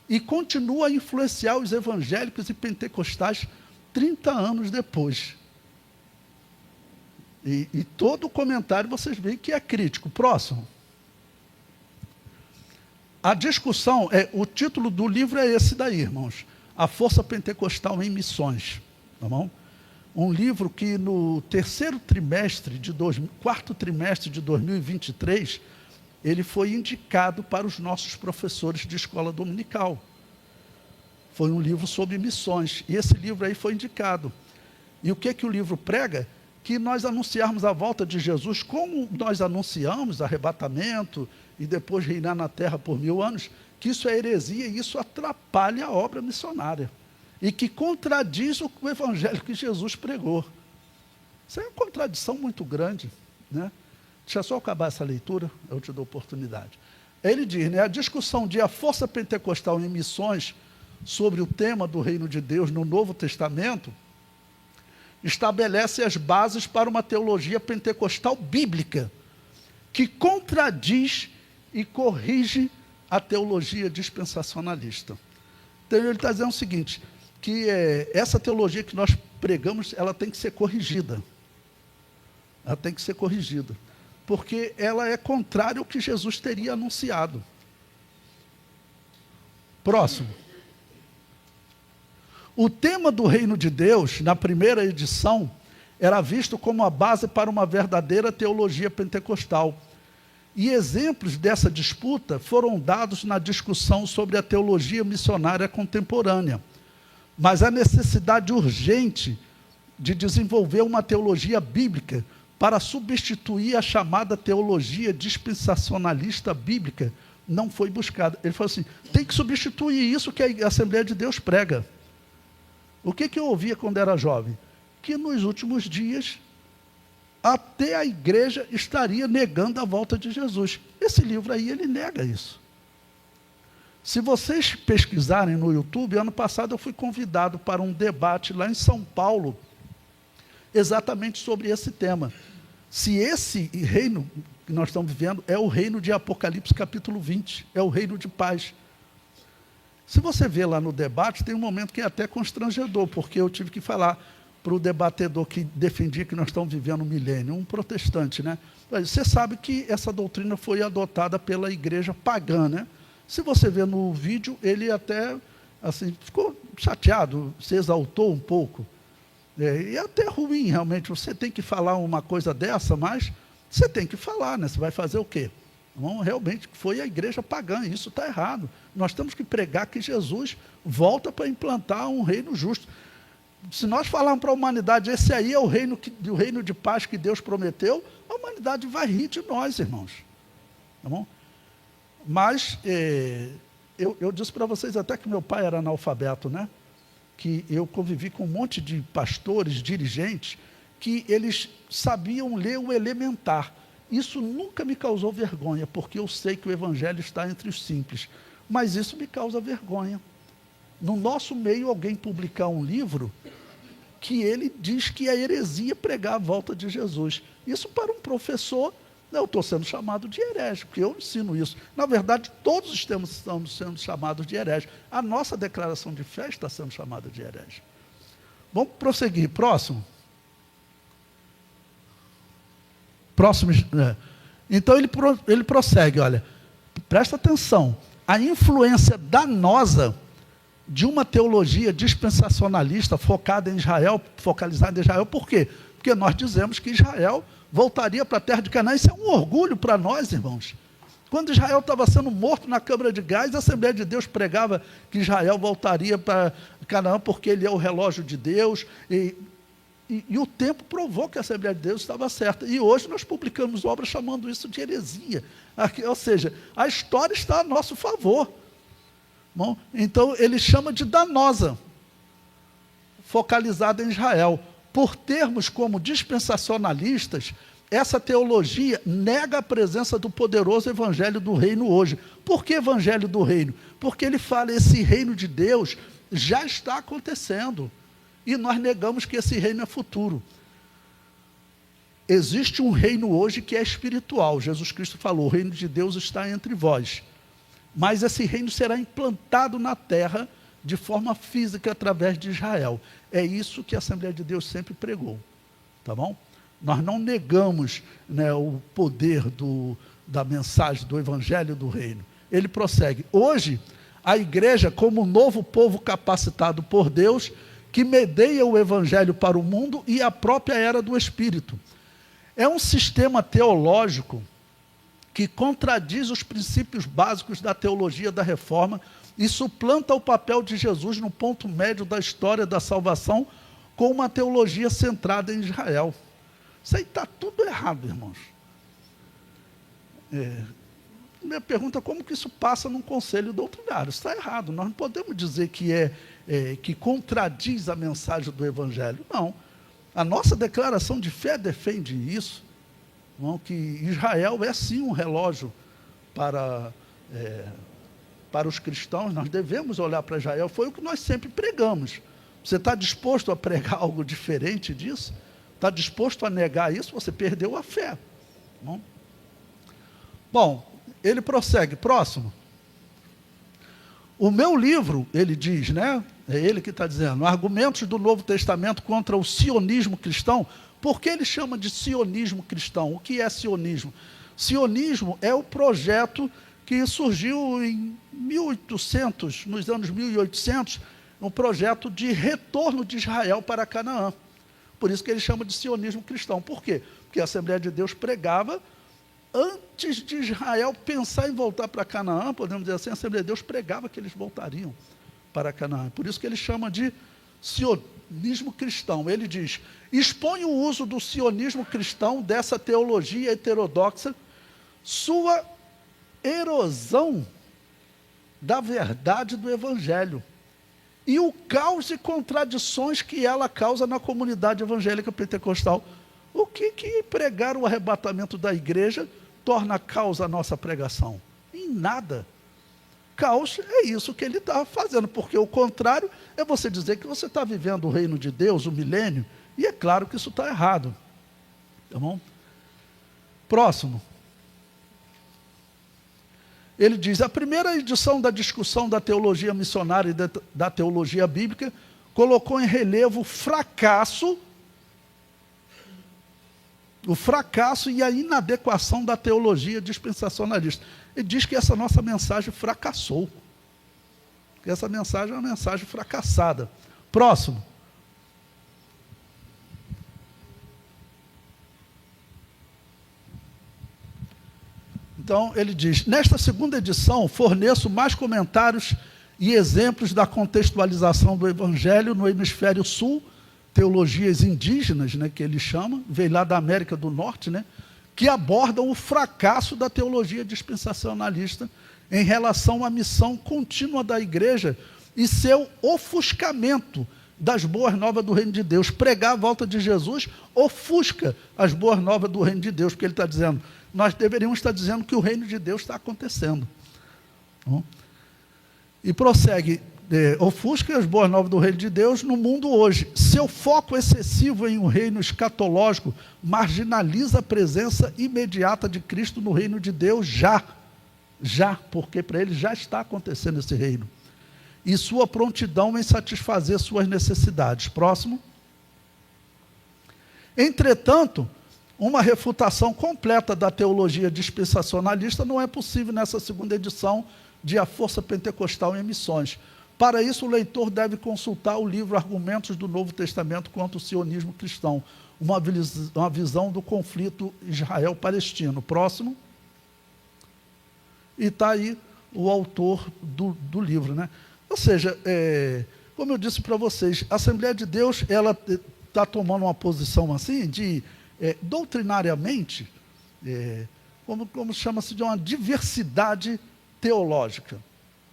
e continua a influenciar os evangélicos e pentecostais 30 anos depois. E todo o comentário vocês veem que é crítico. Próximo. A discussão, o título do livro é esse daí, irmãos. A Força Pentecostal em Missões. Tá bom? Um livro que no quarto trimestre de 2023, ele foi indicado para os nossos professores de escola dominical. Foi um livro sobre missões. E esse livro aí foi indicado. E o que o livro prega? Que nós anunciarmos a volta de Jesus, como nós anunciamos arrebatamento e depois reinar na terra por 1000 anos, que isso é heresia e isso atrapalha a obra missionária. E que contradiz o evangelho que Jesus pregou. Isso é uma contradição muito grande, né? Deixa eu só acabar essa leitura, eu te dou oportunidade. Ele diz, né, a discussão de a força pentecostal em missões sobre o tema do reino de Deus no Novo Testamento estabelece as bases para uma teologia pentecostal bíblica que contradiz e corrige a teologia dispensacionalista. Então ele está dizendo o seguinte, que essa teologia que nós pregamos, ela tem que ser corrigida. Ela tem que ser corrigida. Porque ela é contrária ao que Jesus teria anunciado. Próximo. O tema do reino de Deus, na primeira edição, era visto como a base para uma verdadeira teologia pentecostal. E exemplos dessa disputa foram dados na discussão sobre a teologia missionária contemporânea. Mas a necessidade urgente de desenvolver uma teologia bíblica para substituir a chamada teologia dispensacionalista bíblica não foi buscada. Ele falou assim, tem que substituir isso que a Assembleia de Deus prega. O que eu ouvia quando era jovem? Que nos últimos dias, até a igreja estaria negando a volta de Jesus. Esse livro aí, ele nega isso. Se vocês pesquisarem no YouTube, ano passado eu fui convidado para um debate lá em São Paulo, exatamente sobre esse tema. Se esse reino que nós estamos vivendo é o reino de Apocalipse capítulo 20, é o reino de paz. Se você vê lá no debate, tem um momento que é até constrangedor, porque eu tive que falar para o debatedor que defendia que nós estamos vivendo um milênio, um protestante, né? Você sabe que essa doutrina foi adotada pela igreja pagã, né? Se você vê no vídeo, ele até assim, ficou chateado, se exaltou um pouco. E é até ruim, realmente, você tem que falar uma coisa dessa, mas você tem que falar, né? Você vai fazer o quê? Não, realmente foi a igreja pagã, isso está errado. Nós temos que pregar que Jesus volta para implantar um reino justo. Se nós falarmos para a humanidade, esse aí é o reino de paz que Deus prometeu, a humanidade vai rir de nós, irmãos. Tá bom? Mas, eu disse para vocês até que meu pai era analfabeto, né? Que eu convivi com um monte de pastores, dirigentes, que eles sabiam ler o elementar. Isso nunca me causou vergonha, porque eu sei que o evangelho está entre os simples. Mas isso me causa vergonha. No nosso meio, alguém publicar um livro que ele diz que é heresia pregar a volta de Jesus. Isso para um professor, eu estou sendo chamado de herege, porque eu ensino isso. Na verdade, todos estamos sendo chamados de herege. A nossa declaração de fé está sendo chamada de herege. Vamos prosseguir. Próximo. Próximo. Então ele prossegue, olha, presta atenção. A influência danosa de uma teologia dispensacionalista focalizada em Israel, por quê? Porque nós dizemos que Israel voltaria para a terra de Canaã. Isso é um orgulho para nós, irmãos. Quando Israel estava sendo morto na câmara de gás, a Assembleia de Deus pregava que Israel voltaria para Canaã porque ele é o relógio de Deus. E E o tempo provou que a Assembleia de Deus estava certa. E hoje nós publicamos obras chamando isso de heresia. Ou seja, a história está a nosso favor. Bom, então ele chama de danosa, focalizada em Israel. Por termos como dispensacionalistas, essa teologia nega a presença do poderoso evangelho do reino hoje. Por que evangelho do reino? Porque ele fala, esse reino de Deus já está acontecendo. E nós negamos que esse reino é futuro. Existe um reino hoje que é espiritual. Jesus Cristo falou, o reino de Deus está entre vós. Mas esse reino será implantado na terra de forma física através de Israel. É isso que a Assembleia de Deus sempre pregou. Tá bom? Nós não negamos, né, o poder da mensagem do evangelho do reino. Ele prossegue. Hoje, a igreja, como novo povo capacitado por Deus, que medeia o evangelho para o mundo e a própria era do Espírito. É um sistema teológico que contradiz os princípios básicos da teologia da reforma e suplanta o papel de Jesus no ponto médio da história da salvação com uma teologia centrada em Israel. Isso aí está tudo errado, irmãos. Minha pergunta é como que isso passa num conselho doutrinário? Isso está errado. Nós não podemos dizer que contradiz a mensagem do Evangelho. Não. A nossa declaração de fé defende isso, não, que Israel é sim um relógio para os cristãos. Nós devemos olhar para Israel. Foi o que nós sempre pregamos. Você está disposto a pregar algo diferente disso? Está disposto a negar isso? Você perdeu a fé. Não? Bom, ele prossegue. Próximo. O meu livro, ele diz, né? É ele que está dizendo, argumentos do Novo Testamento contra o sionismo cristão. Por que ele chama de sionismo cristão? O que é sionismo? Sionismo é o projeto que surgiu em 1800, nos anos 1800, um projeto de retorno de Israel para Canaã. Por isso que ele chama de sionismo cristão. Por quê? Porque a Assembleia de Deus pregava, antes de Israel pensar em voltar para Canaã, podemos dizer assim, a Assembleia de Deus pregava que eles voltariam para Canaã. Por isso que ele chama de sionismo cristão. Ele diz, expõe o uso do sionismo cristão, dessa teologia heterodoxa, sua erosão da verdade do Evangelho e o caos e contradições que ela causa na comunidade evangélica pentecostal. O que pregar o arrebatamento da igreja torna caos a nossa pregação? Em nada. Caos é isso que ele está fazendo, porque o contrário é você dizer que você está vivendo o reino de Deus, o milênio, e é claro que isso está errado. Tá bom? Próximo. Ele diz, a primeira edição da discussão da teologia missionária e da teologia bíblica colocou em relevo o fracasso e a inadequação da teologia dispensacionalista. Ele diz que essa nossa mensagem fracassou. Que essa mensagem é uma mensagem fracassada. Próximo. Então, ele diz, nesta segunda edição, forneço mais comentários e exemplos da contextualização do Evangelho no hemisfério sul, teologias indígenas, né, que ele chama, veio lá da América do Norte, né, que abordam o fracasso da teologia dispensacionalista em relação à missão contínua da igreja e seu ofuscamento das boas novas do reino de Deus. Pregar a volta de Jesus ofusca as boas novas do reino de Deus, porque ele está dizendo, nós deveríamos estar dizendo que o reino de Deus está acontecendo. E prossegue, ofusca as boas novas do reino de Deus no mundo hoje. Seu foco excessivo em um reino escatológico marginaliza a presença imediata de Cristo no reino de Deus porque para ele já está acontecendo esse reino. E sua prontidão em satisfazer suas necessidades. Próximo. Entretanto, uma refutação completa da teologia dispensacionalista não é possível nessa segunda edição de A Força Pentecostal em Missões. Para isso, o leitor deve consultar o livro Argumentos do Novo Testamento contra o Sionismo Cristão, uma visão do conflito Israel-Palestino. Próximo. E está aí o autor do livro, né? Ou seja, como eu disse para vocês, a Assembleia de Deus, ela está tomando uma posição assim de, doutrinariamente, como chama-se, de uma diversidade teológica.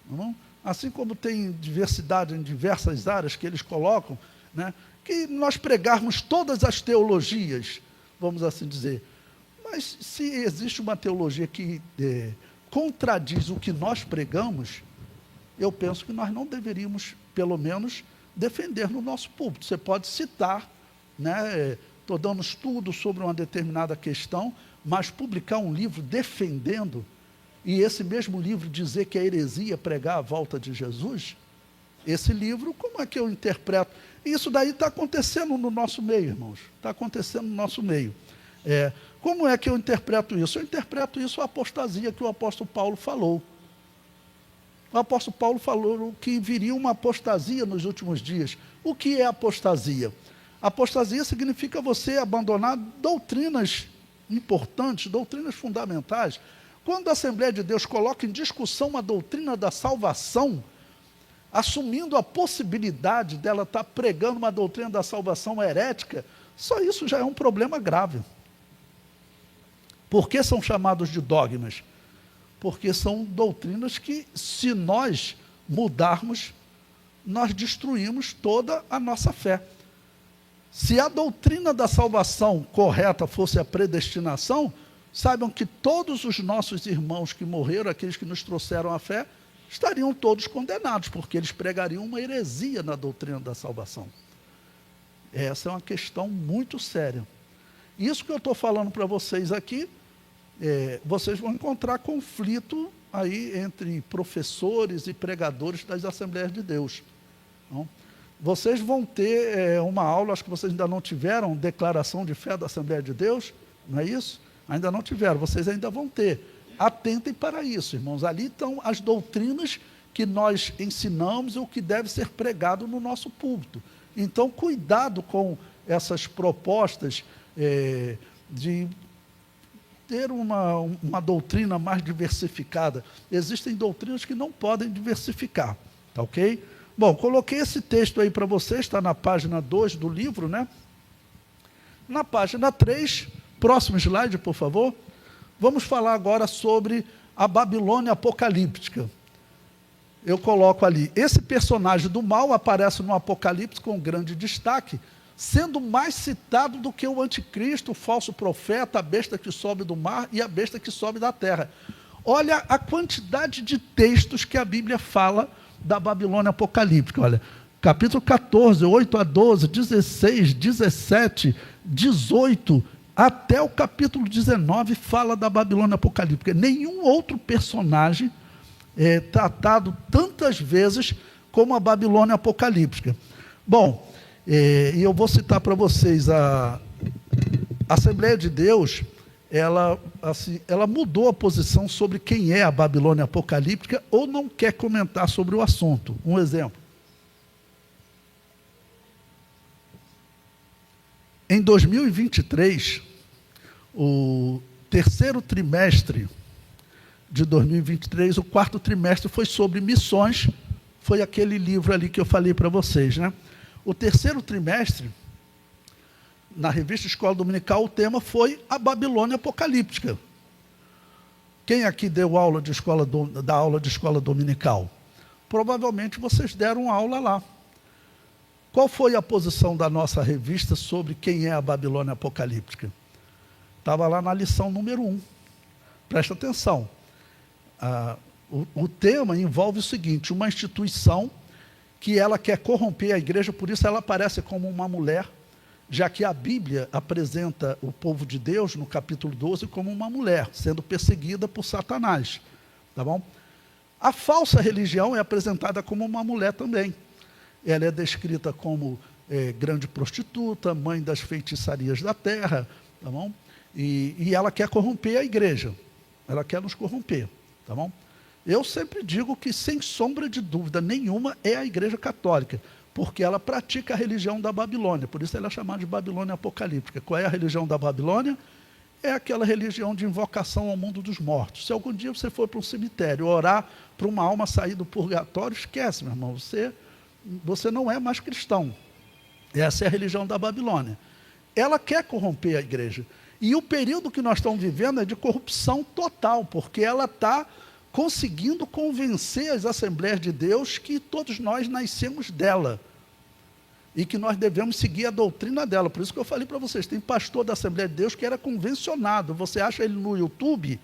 Não? Assim como tem diversidade em diversas áreas que eles colocam, né, que nós pregarmos todas as teologias, vamos assim dizer. Mas se existe uma teologia que contradiz o que nós pregamos, eu penso que nós não deveríamos, pelo menos, defender no nosso púlpito. Você pode citar, né, estou dando estudo sobre uma determinada questão, mas publicar um livro defendendo, e esse mesmo livro dizer que é heresia pregar a volta de Jesus, esse livro, como é que eu interpreto? Isso daí está acontecendo no nosso meio, irmãos. Está acontecendo no nosso meio. Como é que eu interpreto isso? Eu interpreto isso a apostasia que o apóstolo Paulo falou. O apóstolo Paulo falou que viria uma apostasia nos últimos dias. O que é apostasia? Apostasia significa você abandonar doutrinas importantes, doutrinas fundamentais. Quando a Assembleia de Deus coloca em discussão a doutrina da salvação, assumindo a possibilidade dela estar pregando uma doutrina da salvação herética, só isso já é um problema grave. Por que são chamados de dogmas? Porque são doutrinas que, se nós mudarmos, nós destruímos toda a nossa fé. Se a doutrina da salvação correta fosse a predestinação, saibam que todos os nossos irmãos que morreram, aqueles que nos trouxeram a fé, estariam todos condenados, porque eles pregariam uma heresia na doutrina da salvação. Essa é uma questão muito séria. Isso que eu estou falando para vocês aqui, vocês vão encontrar conflito aí entre professores e pregadores das Assembleias de Deus. Então, vocês vão ter uma aula, acho que vocês ainda não tiveram, declaração de fé da Assembleia de Deus, não é isso? Ainda não tiveram, vocês ainda vão ter. Atentem para isso, irmãos. Ali estão as doutrinas que nós ensinamos e o que deve ser pregado no nosso púlpito. Então, cuidado com essas propostas de ter uma doutrina mais diversificada. Existem doutrinas que não podem diversificar, tá ok? Bom, coloquei esse texto aí para vocês, está na página 2 do livro, né? Na página 3, próximo slide, por favor. Vamos falar agora sobre a Babilônia apocalíptica. Eu coloco ali, esse personagem do mal aparece no Apocalipse com grande destaque, sendo mais citado do que o anticristo, o falso profeta, a besta que sobe do mar e a besta que sobe da terra. Olha a quantidade de textos que a Bíblia fala da Babilônia apocalíptica. Olha, capítulo 14, 8 a 12, 16, 17, 18, até o capítulo 19 fala da Babilônia apocalíptica. Nenhum outro personagem é tratado tantas vezes como a Babilônia apocalíptica. Bom, e eu vou citar para vocês, a Assembleia de Deus, ela mudou a posição sobre quem é a Babilônia apocalíptica ou não quer comentar sobre o assunto. Um exemplo. Em 2023, o terceiro trimestre de 2023, o quarto trimestre foi sobre missões, foi aquele livro ali que eu falei para vocês, né? O terceiro trimestre, na revista Escola Dominical, o tema foi a Babilônia apocalíptica. Quem aqui deu aula de escola dominical? Provavelmente vocês deram aula lá. Qual foi a posição da nossa revista sobre quem é a Babilônia apocalíptica? Estava lá na lição número 1. Presta atenção. O tema envolve o seguinte: uma instituição que ela quer corromper a igreja, por isso ela aparece como uma mulher, já que a Bíblia apresenta o povo de Deus, no capítulo 12, como uma mulher, sendo perseguida por Satanás. Tá bom? A falsa religião é apresentada como uma mulher também. Ela é descrita como grande prostituta, mãe das feitiçarias da terra, tá bom? E ela quer corromper a igreja. Ela quer nos corromper, tá bom? Eu sempre digo que, sem sombra de dúvida nenhuma, é a Igreja Católica, porque ela pratica a religião da Babilônia, por isso ela é chamada de Babilônia apocalíptica. Qual é a religião da Babilônia? É aquela religião de invocação ao mundo dos mortos. Se algum dia você for para um cemitério orar para uma alma sair do purgatório, esquece, meu irmão, você não é mais cristão. Essa é a religião da Babilônia. Ela quer corromper a igreja. E o período que nós estamos vivendo é de corrupção total, porque ela está conseguindo convencer as Assembleias de Deus que todos nós nascemos dela e que nós devemos seguir a doutrina dela. Por isso que eu falei para vocês, tem pastor da Assembleia de Deus que era convencionado. Você acha ele no YouTube,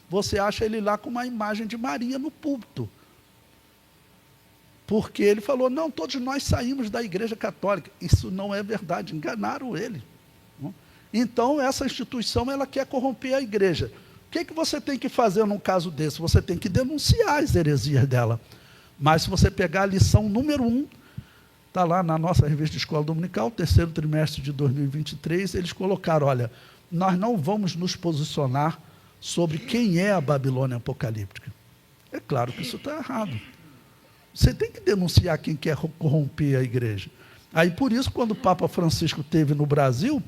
você acha ele lá com uma imagem de Maria no púlpito. Porque ele falou, não, todos nós saímos da Igreja Católica. Isso não é verdade, enganaram ele. Então, essa instituição, ela quer corromper a igreja. O que você tem que fazer num caso desse? Você tem que denunciar as heresias dela. Mas se você pegar a lição número 1, está lá na nossa revista de escola dominical, terceiro trimestre de 2023, eles colocaram, olha, nós não vamos nos posicionar sobre quem é a Babilônia apocalíptica. É claro que isso está errado. Você tem que denunciar quem quer corromper a igreja. Aí, por isso, quando o Papa Francisco esteve no Brasil,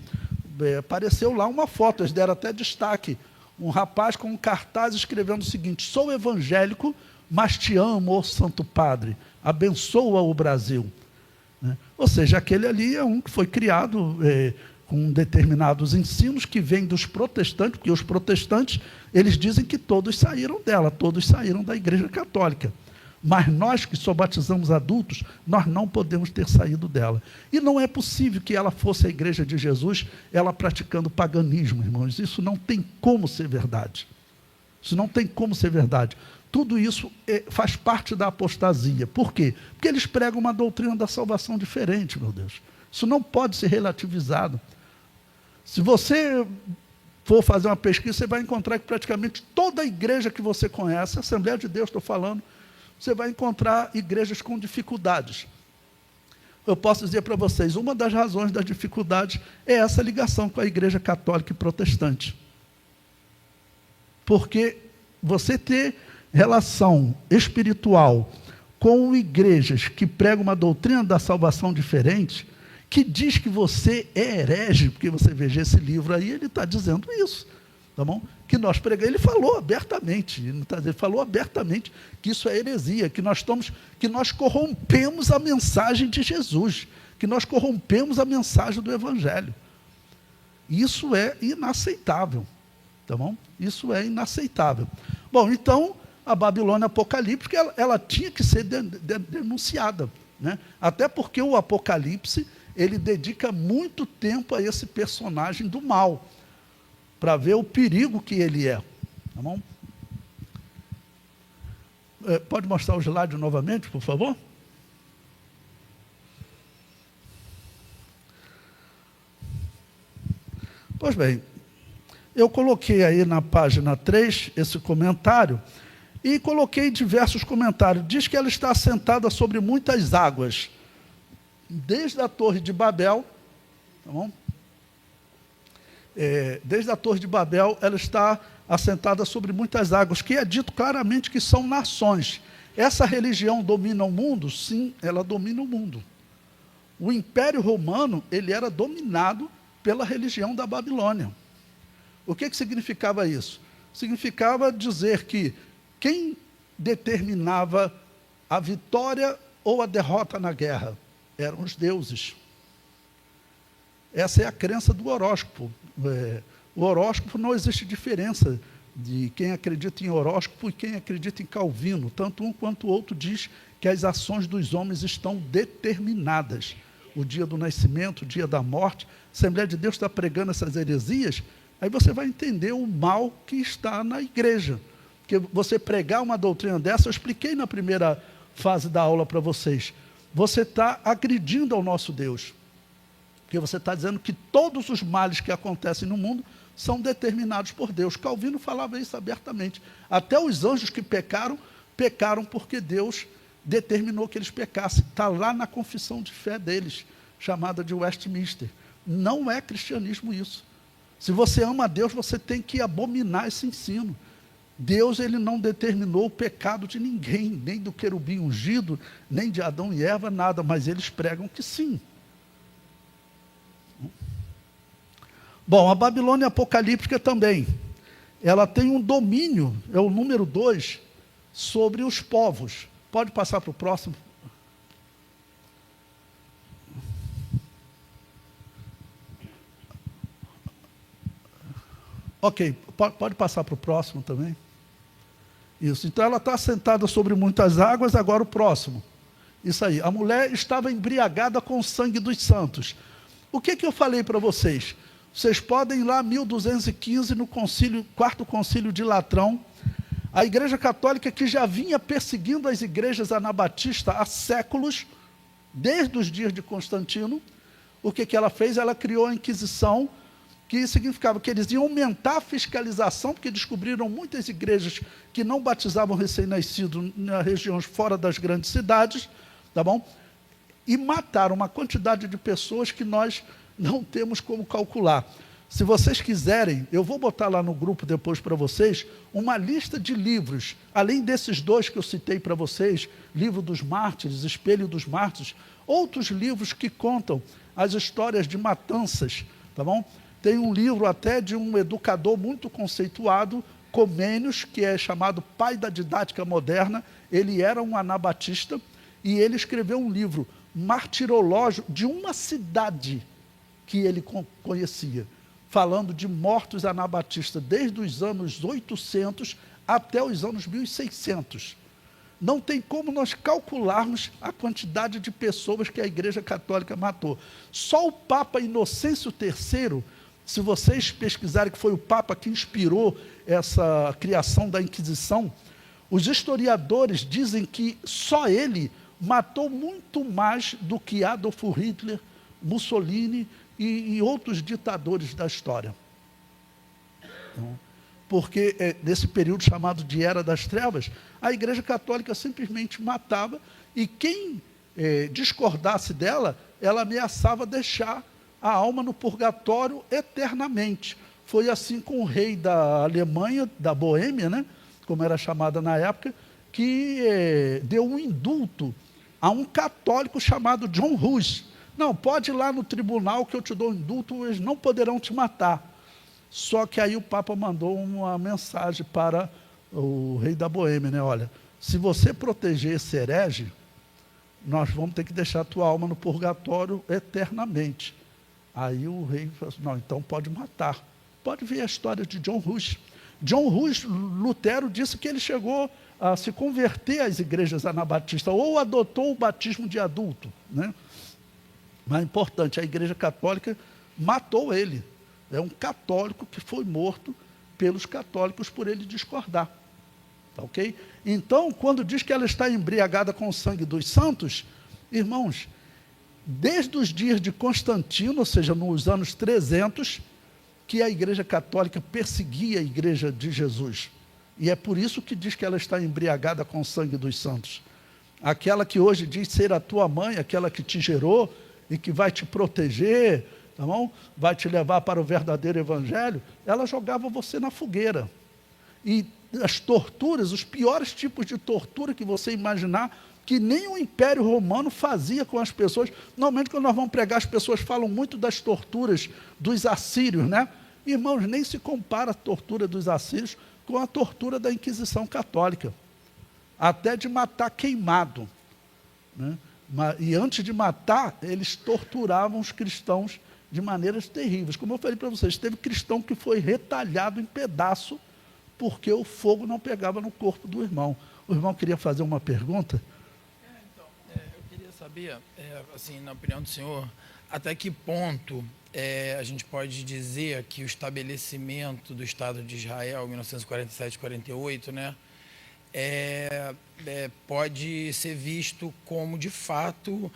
apareceu lá uma foto, eles deram até destaque, um rapaz com um cartaz escrevendo o seguinte, sou evangélico, mas te amo, ó Santo Padre, abençoa o Brasil. Ou seja, aquele ali é um que foi criado com determinados ensinos que vêm dos protestantes, porque os protestantes, eles dizem que todos saíram dela, todos saíram da Igreja Católica. Mas nós que só batizamos adultos, nós não podemos ter saído dela. E não é possível que ela fosse a igreja de Jesus, ela praticando paganismo, irmãos. Isso não tem como ser verdade. Isso não tem como ser verdade. Tudo isso faz parte da apostasia. Por quê? Porque eles pregam uma doutrina da salvação diferente, meu Deus. Isso não pode ser relativizado. Se você for fazer uma pesquisa, você vai encontrar que praticamente toda a igreja que você conhece, a Assembleia de Deus, estou falando, você vai encontrar igrejas com dificuldades. Eu posso dizer para vocês, uma das razões das dificuldades é essa ligação com a igreja católica e protestante. Porque você ter relação espiritual com igrejas que pregam uma doutrina da salvação diferente, que diz que você é herege, porque você veja esse livro aí, ele está dizendo isso. Tá bom? Que nós pregamos, ele falou abertamente, ele falou abertamente que isso é heresia, que nós corrompemos a mensagem de Jesus, que nós corrompemos a mensagem do Evangelho. Isso é inaceitável, tá bom? Isso é inaceitável. Bom, então, a Babilônia apocalíptica, ela tinha que ser denunciada, né? Até porque o Apocalipse, ele dedica muito tempo a esse personagem do mal, para ver o perigo que ele é. Tá bom? Pode mostrar o slide novamente, por favor? Pois bem, eu coloquei aí na página 3 esse comentário e coloquei diversos comentários. Diz que ela está assentada sobre muitas águas, desde a Torre de Babel, tá bom? Desde a Torre de Babel, ela está assentada sobre muitas águas, que é dito claramente que são nações. Essa religião domina o mundo? Sim, ela domina o mundo. O Império Romano, ele era dominado pela religião da Babilônia. O que significava isso? Significava dizer que quem determinava a vitória ou a derrota na guerra eram os deuses. Essa é a crença do horóscopo. O horóscopo, não existe diferença de quem acredita em horóscopo e quem acredita em Calvino. Tanto um quanto o outro diz que as ações dos homens estão determinadas. O dia do nascimento, o dia da morte. A Assembleia de Deus está pregando essas heresias, aí você vai entender o mal que está na igreja. Porque você pregar uma doutrina dessa, eu expliquei na primeira fase da aula para vocês, você está agredindo ao nosso Deus. Porque você está dizendo que todos os males que acontecem no mundo são determinados por Deus. Calvino falava isso abertamente. Até os anjos que pecaram, pecaram porque Deus determinou que eles pecassem. Está lá na confissão de fé deles, chamada de Westminster. Não é cristianismo isso. Se você ama a Deus, você tem que abominar esse ensino. Deus, ele não determinou o pecado de ninguém, nem do querubim ungido, nem de Adão e Eva, nada, mas eles pregam que sim. Bom, a Babilônia apocalíptica também, ela tem um domínio, é o número 2, sobre os povos. Pode passar para o próximo? Ok, pode passar para o próximo também. Isso, então ela está sentada sobre muitas águas, agora o próximo. Isso aí, a mulher estava embriagada com o sangue dos santos. O que eu falei para vocês? Vocês podem ir lá, 1215, no quarto concílio de Latrão, a Igreja Católica, que já vinha perseguindo as igrejas anabatistas há séculos, desde os dias de Constantino, o que ela fez? Ela criou a Inquisição, que significava que eles iam aumentar a fiscalização, porque descobriram muitas igrejas que não batizavam recém-nascidos nas regiões fora das grandes cidades, tá bom? E mataram uma quantidade de pessoas que nós não temos como calcular. Se vocês quiserem, eu vou botar lá no grupo depois para vocês, uma lista de livros, além desses dois que eu citei para vocês, Livro dos Mártires, Espelho dos Mártires, outros livros que contam as histórias de matanças, tá bom? Tem um livro até de um educador muito conceituado, Comênios, que é chamado pai da didática moderna. Ele era um anabatista e ele escreveu um livro martirológico de uma cidade que ele conhecia, falando de mortos anabatistas desde os anos 800 até os anos 1600. Não tem como nós calcularmos a quantidade de pessoas que a Igreja Católica matou. Só o Papa Inocêncio III, se vocês pesquisarem que foi o Papa que inspirou essa criação da Inquisição, os historiadores dizem que só ele matou muito mais do que Adolf Hitler, Mussolini e outros ditadores da história. Então, porque nesse período chamado de Era das Trevas, a Igreja Católica simplesmente matava, e quem discordasse dela, ela ameaçava deixar a alma no purgatório eternamente. Foi assim com o rei da Alemanha, da Boêmia, né, como era chamada na época, que deu um indulto a um católico chamado John Hus. Não, pode ir lá no tribunal que eu te dou indulto, eles não poderão te matar. Só que aí o Papa mandou uma mensagem para o rei da Boêmia, né? Olha, se você proteger esse herege, nós vamos ter que deixar a tua alma no purgatório eternamente. Aí o rei falou assim, não, então pode matar. Pode ver a história de John Hus. John Hus, Lutero, disse que ele chegou a se converter às igrejas anabatistas, ou adotou o batismo de adulto, né? Mas é importante, a Igreja Católica matou ele. É um católico que foi morto pelos católicos por ele discordar. Tá, ok? Então, quando diz que ela está embriagada com o sangue dos santos, irmãos, desde os dias de Constantino, ou seja, nos anos 300, que a Igreja Católica perseguia a Igreja de Jesus. E é por isso que diz que ela está embriagada com o sangue dos santos. Aquela que hoje diz ser a tua mãe, aquela que te gerou e que vai te proteger, tá bom? Vai te levar para o verdadeiro evangelho, ela jogava você na fogueira. E as torturas, os piores tipos de tortura que você imaginar, que nem o Império Romano fazia com as pessoas. Normalmente, quando nós vamos pregar, as pessoas falam muito das torturas dos assírios, né? Irmãos, nem se compara a tortura dos assírios com a tortura da Inquisição Católica. Até de matar queimado, né? E antes de matar, eles torturavam os cristãos de maneiras terríveis. Como eu falei para vocês, teve cristão que foi retalhado em pedaço porque o fogo não pegava no corpo do irmão. O irmão queria fazer uma pergunta? Eu queria saber, assim, na opinião do senhor, até que ponto a gente pode dizer que o estabelecimento do Estado de Israel, em 1947-48, né, pode ser visto como, de fato,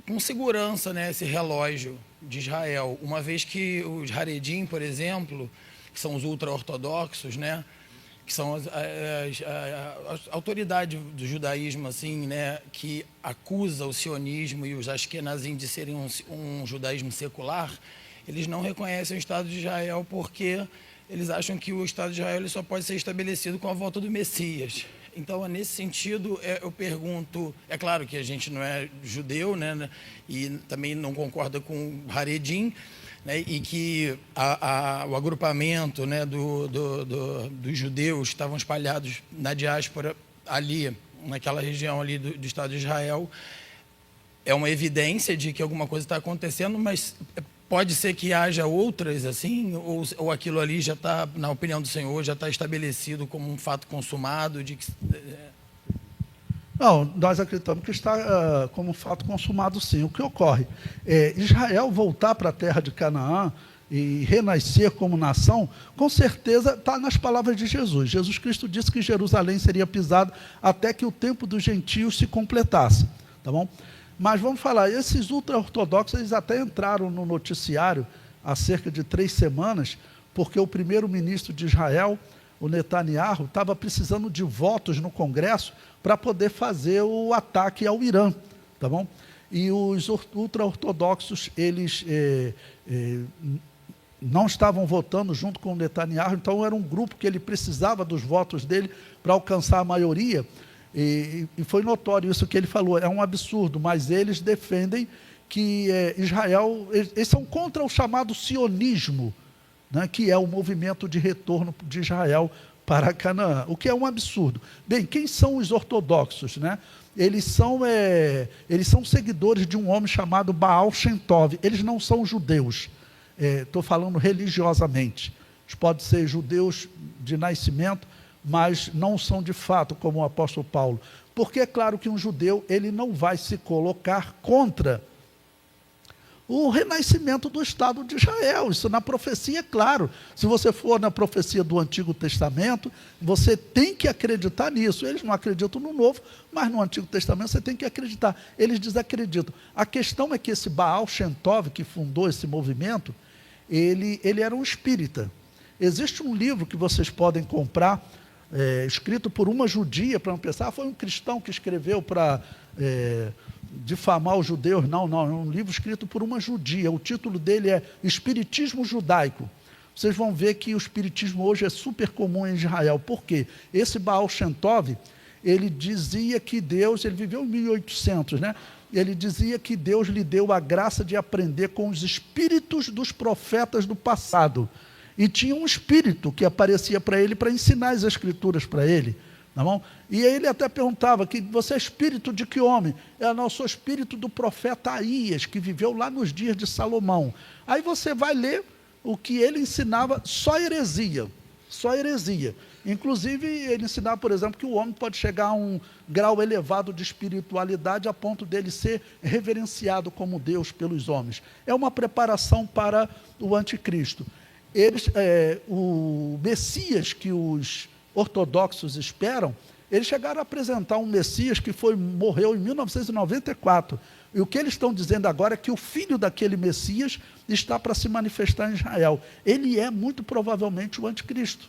com segurança, né, esse relógio de Israel, uma vez que os Haredim, por exemplo, que são os ultra-ortodoxos, né, que são as autoridades do judaísmo, assim, né, que acusa o sionismo e os ashkenazim de serem um judaísmo secular, eles não reconhecem o Estado de Israel porque eles acham que o Estado de Israel ele só pode ser estabelecido com a volta do Messias. Então, nesse sentido, eu pergunto, é claro que a gente não é judeu, né, e também não concorda com o Haredim, né, e que o agrupamento, né, dos judeus que estavam espalhados na diáspora ali, naquela região ali do Estado de Israel, é uma evidência de que alguma coisa está acontecendo, mas pode ser que haja outras, assim, ou aquilo ali já está, na opinião do senhor, já está estabelecido como um fato consumado? Não, nós acreditamos que está como um fato consumado, sim. O que ocorre? Israel voltar para a terra de Canaã e renascer como nação, com certeza está nas palavras de Jesus. Jesus Cristo disse que Jerusalém seria pisada até que o tempo dos gentios se completasse. Tá bom? Mas vamos falar, esses ultra-ortodoxos, eles até entraram no noticiário há cerca de 3 semanas, porque o primeiro-ministro de Israel, o Netanyahu, estava precisando de votos no Congresso para poder fazer o ataque ao Irã, tá bom? E os ultra-ortodoxos, eles não estavam votando junto com o Netanyahu, então era um grupo que ele precisava dos votos dele para alcançar a maioria. E foi notório isso que ele falou, é um absurdo, mas eles defendem que Israel, eles são contra o chamado sionismo, né, que é o movimento de retorno de Israel para Canaã, o que é um absurdo. Bem, quem são os ortodoxos? Né? Eles são seguidores de um homem chamado Baal Shem Tov, eles não são judeus, estou falando religiosamente, eles podem ser judeus de nascimento, mas não são de fato como o apóstolo Paulo, porque é claro que um judeu ele não vai se colocar contra o renascimento do Estado de Israel, isso na profecia é claro, se você for na profecia do Antigo Testamento, você tem que acreditar nisso, eles não acreditam no Novo, mas no Antigo Testamento você tem que acreditar, eles desacreditam. A questão é que esse Baal Shem Tov, que fundou esse movimento, ele era um espírita. Existe um livro que vocês podem comprar, escrito por uma judia, para não pensar, foi um cristão que escreveu para difamar os judeus. Não, é um livro escrito por uma judia, o título dele é Espiritismo Judaico. Vocês vão ver que o espiritismo hoje é super comum em Israel. Por quê? Esse Baal Shem Tov, ele dizia que Deus, ele viveu em 1800, né? Ele dizia que Deus lhe deu a graça de aprender com os espíritos dos profetas do passado. E tinha um espírito que aparecia para ele para ensinar as escrituras para ele. Tá bom? E aí ele até perguntava, que você é espírito de que homem? Não, eu sou espírito do profeta Aías, que viveu lá nos dias de Salomão. Aí você vai ler o que ele ensinava, só heresia. Inclusive, ele ensinava, por exemplo, que o homem pode chegar a um grau elevado de espiritualidade a ponto dele ser reverenciado como Deus pelos homens. É uma preparação para o anticristo. O Messias que os ortodoxos esperam, eles chegaram a apresentar um Messias que morreu em 1994. E o que eles estão dizendo agora é que o filho daquele Messias está para se manifestar em Israel. Ele é muito provavelmente o anticristo,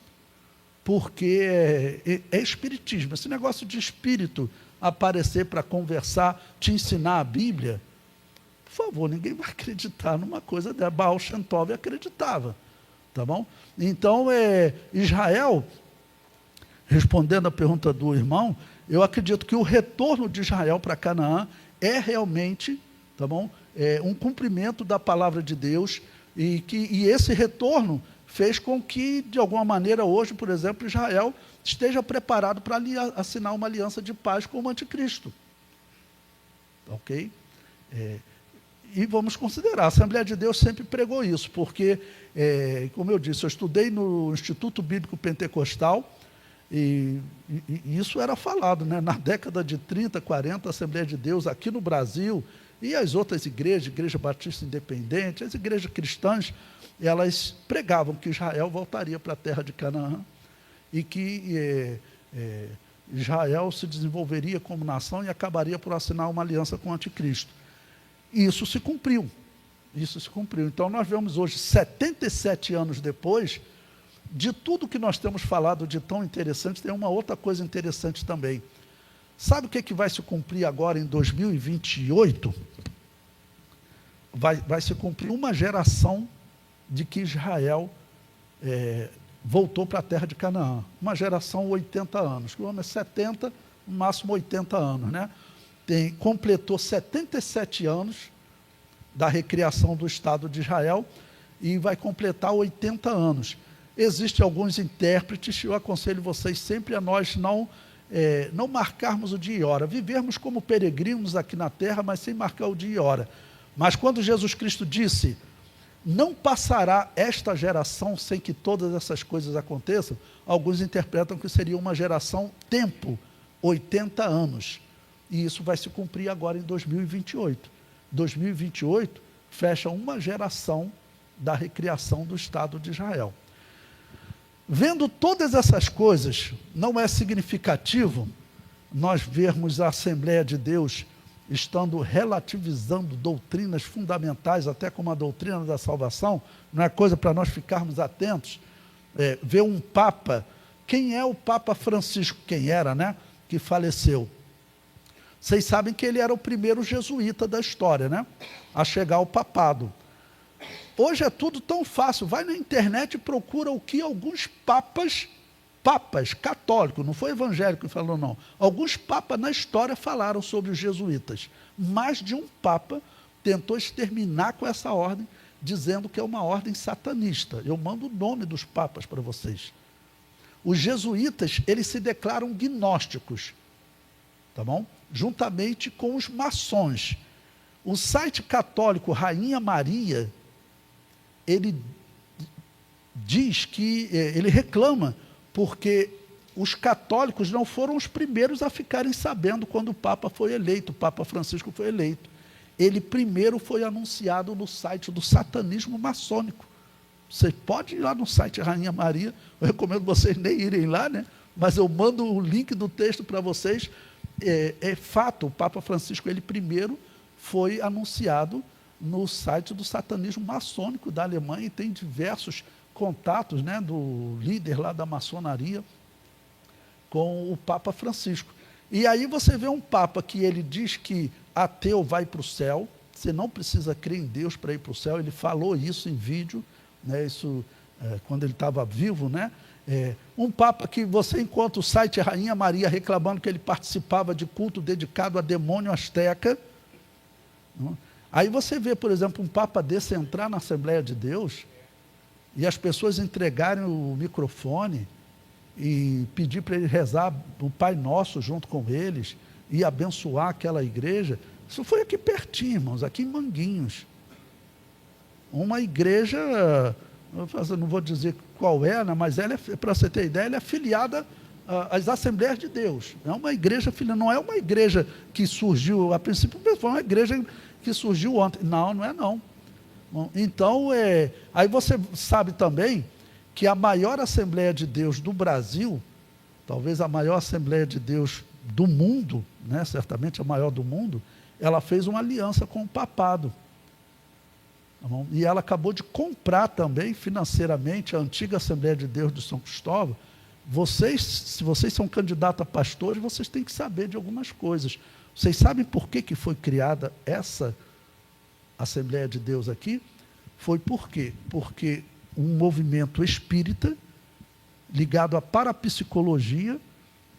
porque é espiritismo. Esse negócio de espírito aparecer para conversar, te ensinar a Bíblia, por favor, ninguém vai acreditar numa coisa dessa. Baal Shem Tov acreditava. Tá bom? Então, Israel, respondendo a pergunta do irmão, eu acredito que o retorno de Israel para Canaã é realmente, tá bom? Um cumprimento da palavra de Deus, e esse retorno fez com que, de alguma maneira, hoje, por exemplo, Israel esteja preparado para assinar uma aliança de paz com o anticristo. Ok? E vamos considerar, a Assembleia de Deus sempre pregou isso, porque, como eu disse, eu estudei no Instituto Bíblico Pentecostal, e isso era falado, né? Na década de 30, 40, a Assembleia de Deus aqui no Brasil, e as outras igrejas, Igreja Batista Independente, as igrejas cristãs, elas pregavam que Israel voltaria para a terra de Canaã, e que Israel se desenvolveria como nação e acabaria por assinar uma aliança com o anticristo. Isso se cumpriu. Então, nós vemos hoje, 77 anos depois, de tudo que nós temos falado de tão interessante, tem uma outra coisa interessante também. Sabe o que vai se cumprir agora em 2028? Vai se cumprir uma geração de que Israel voltou para a terra de Canaã. Uma geração 80 anos. O homem é 70, no máximo 80 anos, né? Completou 77 anos da recriação do Estado de Israel e vai completar 80 anos. Existem alguns intérpretes, eu aconselho vocês sempre a nós não marcarmos o dia e hora, vivermos como peregrinos aqui na terra, mas sem marcar o dia e hora. Mas quando Jesus Cristo disse, Não passará esta geração sem que todas essas coisas aconteçam. Alguns interpretam que seria uma geração tempo, 80 anos. E isso vai se cumprir agora em 2028. 2028 fecha uma geração da recriação do Estado de Israel. Vendo todas essas coisas, não é significativo nós vermos a Assembleia de Deus estando relativizando doutrinas fundamentais, até como a doutrina da salvação. Não é coisa para nós ficarmos atentos. Ver um Papa, quem é o Papa Francisco? Quem era, né? Que faleceu. Vocês sabem que ele era o primeiro jesuíta da história, né? A chegar ao papado. Hoje é tudo tão fácil. Vai na internet e procura o que alguns papas católicos, não foi evangélico que falou, não. Alguns papas na história falaram sobre os jesuítas. Mais de um papa tentou exterminar com essa ordem, dizendo que é uma ordem satanista. Eu mando o nome dos papas para vocês. Os jesuítas, eles se declaram gnósticos, tá bom? Juntamente com os maçons. O site católico Rainha Maria, ele diz que, ele reclama, porque os católicos não foram os primeiros a ficarem sabendo quando o Papa foi eleito, o Papa Francisco foi eleito. Ele primeiro foi anunciado no site do satanismo maçônico. Você pode ir lá no site Rainha Maria, eu recomendo vocês nem irem lá, né? Mas eu mando o link do texto para vocês. É fato, o Papa Francisco, ele primeiro foi anunciado no site do satanismo maçônico da Alemanha, e tem diversos contatos, né, do líder lá da maçonaria com o Papa Francisco. E aí você vê um Papa que ele diz que ateu vai para o céu, você não precisa crer em Deus para ir para o céu. Ele falou isso em vídeo, né, isso quando ele estava vivo, né? Um Papa que você encontra o site Rainha Maria reclamando que ele participava de culto dedicado a demônio asteca. Aí você vê, por exemplo, um Papa desse entrar na Assembleia de Deus e as pessoas entregarem o microfone e pedir para ele rezar o Pai Nosso junto com eles e abençoar aquela igreja. Isso foi aqui pertinho, irmãos, aqui em Manguinhos. Uma igreja, eu não vou dizer qual é, né, mas ela, para você ter ideia, ela é afiliada às Assembleias de Deus. É uma igreja, não é uma igreja que surgiu, a princípio, foi uma igreja que surgiu ontem. Não, não é não. Então, aí você sabe também que a maior Assembleia de Deus do Brasil, talvez a maior Assembleia de Deus do mundo, né, certamente a maior do mundo, ela fez uma aliança com o papado. Tá bom? E ela acabou de comprar também financeiramente a antiga Assembleia de Deus de São Cristóvão. Se vocês são candidatos a pastores, vocês têm que saber de algumas coisas. Vocês sabem por que foi criada essa Assembleia de Deus aqui? Foi por quê? Porque um movimento espírita ligado à parapsicologia,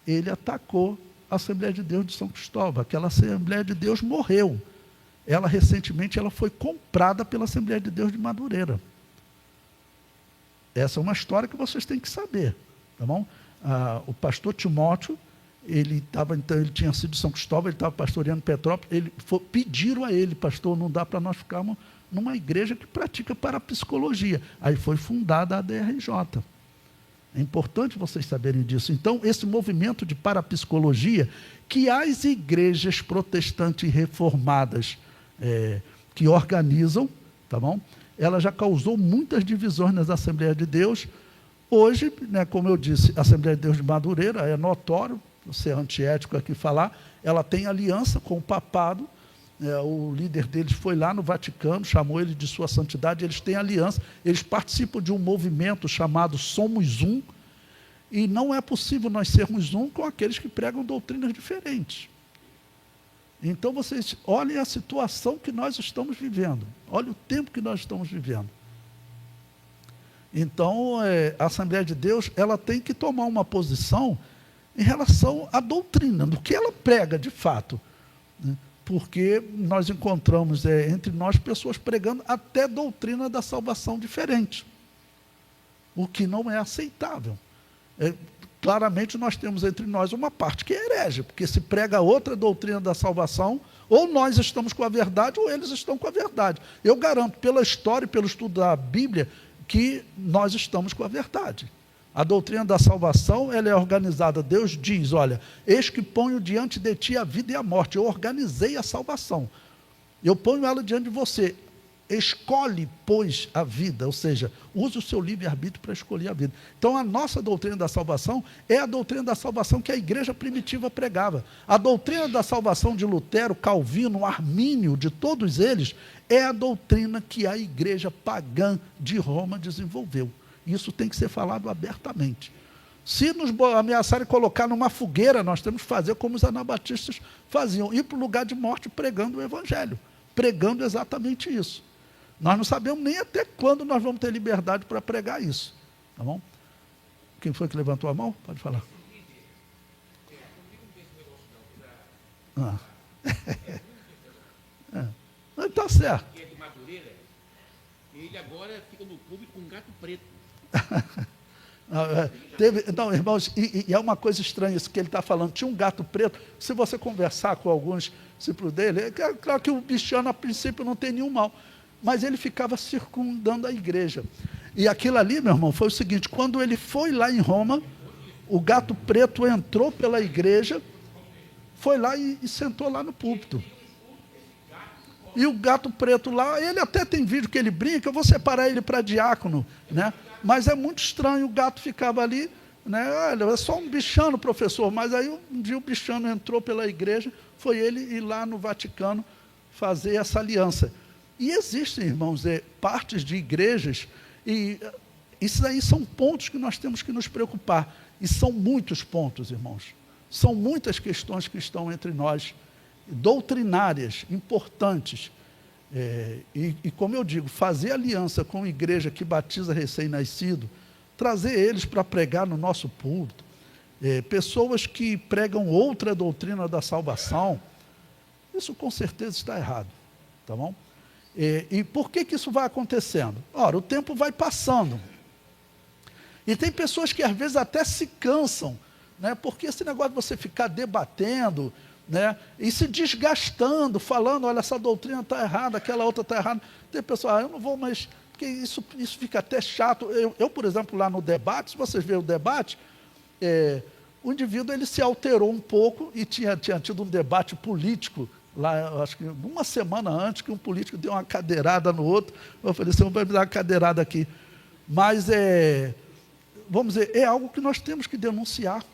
ele atacou a Assembleia de Deus de São Cristóvão. Aquela Assembleia de Deus morreu. Ela recentemente foi comprada pela Assembleia de Deus de Madureira. Essa é uma história que vocês têm que saber, tá bom? O pastor Timóteo, ele tinha sido de São Cristóvão, ele estava pastoreando Petrópolis, pediram a ele, pastor, não dá para nós ficarmos numa igreja que pratica parapsicologia. Aí foi fundada a ADRJ. É importante vocês saberem disso. Então, esse movimento de parapsicologia, que as igrejas protestantes reformadas que organizam, tá bom? Ela já causou muitas divisões nas Assembleias de Deus. Hoje, né, como eu disse, a Assembleia de Deus de Madureira é notório, você é antiético aqui falar, ela tem aliança com o papado. O líder deles foi lá no Vaticano, chamou ele de Sua Santidade, eles têm aliança, eles participam de um movimento chamado Somos Um, e não é possível nós sermos um com aqueles que pregam doutrinas diferentes. Então vocês olhem a situação que nós estamos vivendo, olhem o tempo que nós estamos vivendo. Então, a Assembleia de Deus, ela tem que tomar uma posição em relação à doutrina, do que ela prega de fato, né? Porque nós encontramos entre nós pessoas pregando até doutrina da salvação diferente, o que não é aceitável. claramente nós temos entre nós uma parte que é herege, porque se prega outra doutrina da salvação, ou nós estamos com a verdade, ou eles estão com a verdade. Eu garanto, pela história e pelo estudo da Bíblia, que nós estamos com a verdade. A doutrina da salvação, ela é organizada. Deus diz, olha, eis que ponho diante de ti a vida e a morte. Eu organizei a salvação. Eu ponho ela diante de você. Escolhe, pois, a vida, ou seja, use o seu livre-arbítrio para escolher a vida. Então, a nossa doutrina da salvação é a doutrina da salvação que a igreja primitiva pregava. A doutrina da salvação de Lutero, Calvino, Armínio, de todos eles, é a doutrina que a igreja pagã de Roma desenvolveu. Isso tem que ser falado abertamente. Se nos ameaçarem colocar numa fogueira, nós temos que fazer como os anabatistas faziam, ir para o lugar de morte pregando o evangelho, pregando exatamente isso. Nós não sabemos nem até quando nós vamos ter liberdade para pregar isso. Tá bom? Quem foi que levantou a mão? Pode falar. Ah. Está certo. Que é de Madureira, ele agora fica no clube com um gato preto. Não, irmãos, e é uma coisa estranha isso que ele está falando. Tinha um gato preto. Se você conversar com alguns discípulos dele, é claro que o bichano, a princípio, não tem nenhum mal. Mas ele ficava circundando a igreja. E aquilo ali, meu irmão, foi o seguinte: quando ele foi lá em Roma, o gato preto entrou pela igreja, foi lá e sentou lá no púlpito. E o gato preto lá, ele até tem vídeo que ele brinca, eu vou separar ele para diácono, né? Mas é muito estranho, o gato ficava ali, né? Olha, é só um bichano, professor. Mas aí um dia o bichano entrou pela igreja, foi ele ir lá no Vaticano fazer essa aliança. E existem, irmãos, partes de igrejas, e isso aí são pontos que nós temos que nos preocupar. E são muitos pontos, irmãos. São muitas questões que estão entre nós, doutrinárias, importantes. E como eu digo, fazer aliança com a igreja que batiza recém-nascido, trazer eles para pregar no nosso púlpito, pessoas que pregam outra doutrina da salvação, isso com certeza está errado, tá bom? E por que isso vai acontecendo? Ora, o tempo vai passando. E tem pessoas que às vezes até se cansam, né? Porque esse negócio de você ficar debatendo, né? E se desgastando, falando, olha, essa doutrina está errada, aquela outra está errada. Tem pessoas, eu não vou mais, porque isso fica até chato. Eu, por exemplo, lá no debate, se vocês verem o debate, o indivíduo ele se alterou um pouco e tinha tido um debate político lá, acho que uma semana antes, que um político deu uma cadeirada no outro. Eu falei, você vai me dar uma cadeirada aqui. Mas, vamos dizer, é algo que nós temos que denunciar,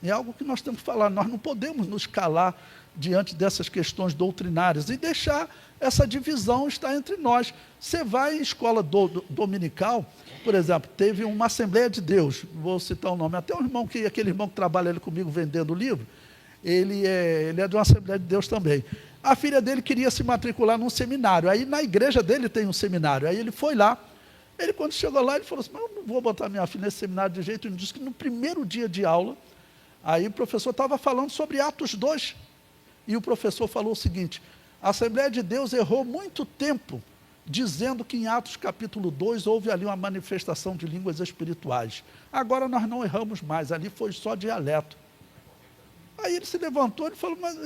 é algo que nós temos que falar. Nós não podemos nos calar diante dessas questões doutrinárias e deixar essa divisão estar entre nós. Você vai em escola dominical, por exemplo, teve uma Assembleia de Deus, vou citar o nome, até um irmão, aquele irmão que trabalha ali comigo vendendo o livro, ele é de uma Assembleia de Deus também. A filha dele queria se matricular num seminário, aí na igreja dele tem um seminário, aí ele foi lá, ele quando chegou lá, ele falou assim, mas eu não vou botar minha filha nesse seminário de jeito nenhum. Disse que no primeiro dia de aula, aí o professor estava falando sobre Atos 2, e o professor falou o seguinte, a Assembleia de Deus errou muito tempo, dizendo que em Atos capítulo 2 houve ali uma manifestação de línguas espirituais. Agora nós não erramos mais, ali foi só dialeto. Aí ele se levantou e falou, mas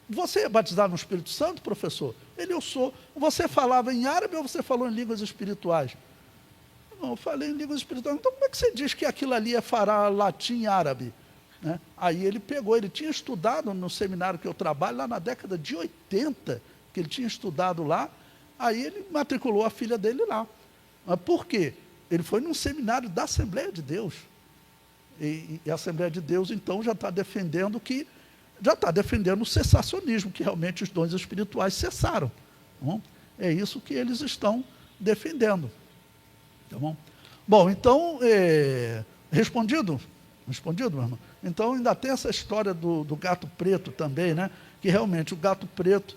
você é batizado no Espírito Santo, professor? Ele, eu sou. Você falava em árabe ou você falou em línguas espirituais? Não, eu falei em línguas espirituais. Então como é que você diz que aquilo ali é fará latim e árabe? Né? Aí ele pegou, ele tinha estudado no seminário que eu trabalho, lá na década de 80, que ele tinha estudado lá, aí ele matriculou a filha dele lá. Mas por quê? Ele foi num seminário da Assembleia de Deus. E a Assembleia de Deus, então, já está defendendo o cessacionismo, que realmente os dons espirituais cessaram. Tá bom? É isso que eles estão defendendo. Tá bom? Bom, então, respondido? Respondido, meu irmão? Então, ainda tem essa história do gato preto também, né? Que realmente o gato preto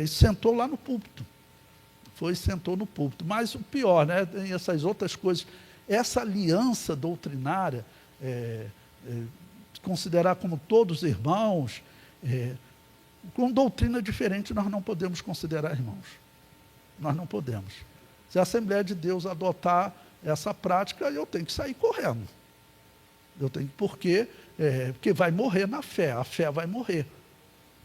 sentou lá no púlpito. Sentou no púlpito. Mas o pior, né? Tem essas outras coisas. Essa aliança doutrinária, considerar como todos irmãos, com doutrina diferente, nós não podemos considerar irmãos. Nós não podemos. Se a Assembleia de Deus adotar essa prática, eu tenho que sair correndo. Porque vai morrer na fé, a fé vai morrer.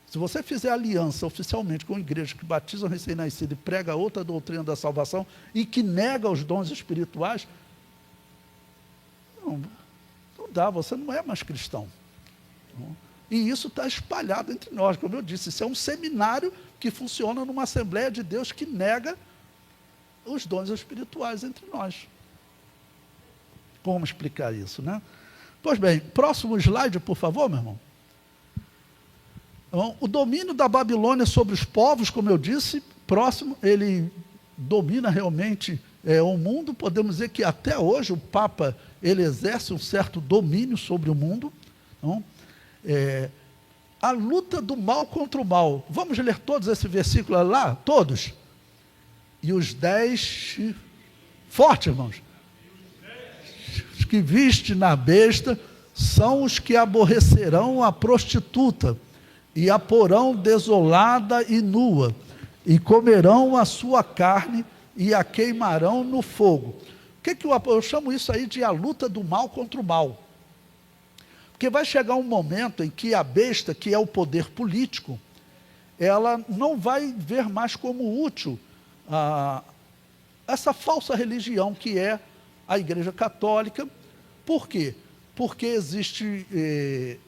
Se você fizer aliança oficialmente com igrejas que batizam recém-nascido e prega outra doutrina da salvação e que nega os dons espirituais, não dá, você não é mais cristão. E isso está espalhado entre nós, como eu disse, isso é um seminário que funciona numa Assembleia de Deus que nega os dons espirituais entre nós. Como explicar isso, né? Pois bem, próximo slide, por favor, meu irmão. Então, o domínio da Babilônia sobre os povos, como eu disse, próximo, ele domina realmente o mundo. Podemos dizer que até hoje o Papa ele exerce um certo domínio sobre o mundo. Então, a luta do mal contra o mal. Vamos ler todos esse versículo lá? Todos? E os 10... Forte, irmãos. Os que viste na besta são os que aborrecerão a prostituta e a porão desolada e nua, e comerão a sua carne e a queimarão no fogo. Eu chamo isso aí de a luta do mal contra o mal. Porque vai chegar um momento em que a besta, que é o poder político, ela não vai ver mais como útil essa falsa religião que é a Igreja Católica. Por quê? Porque existe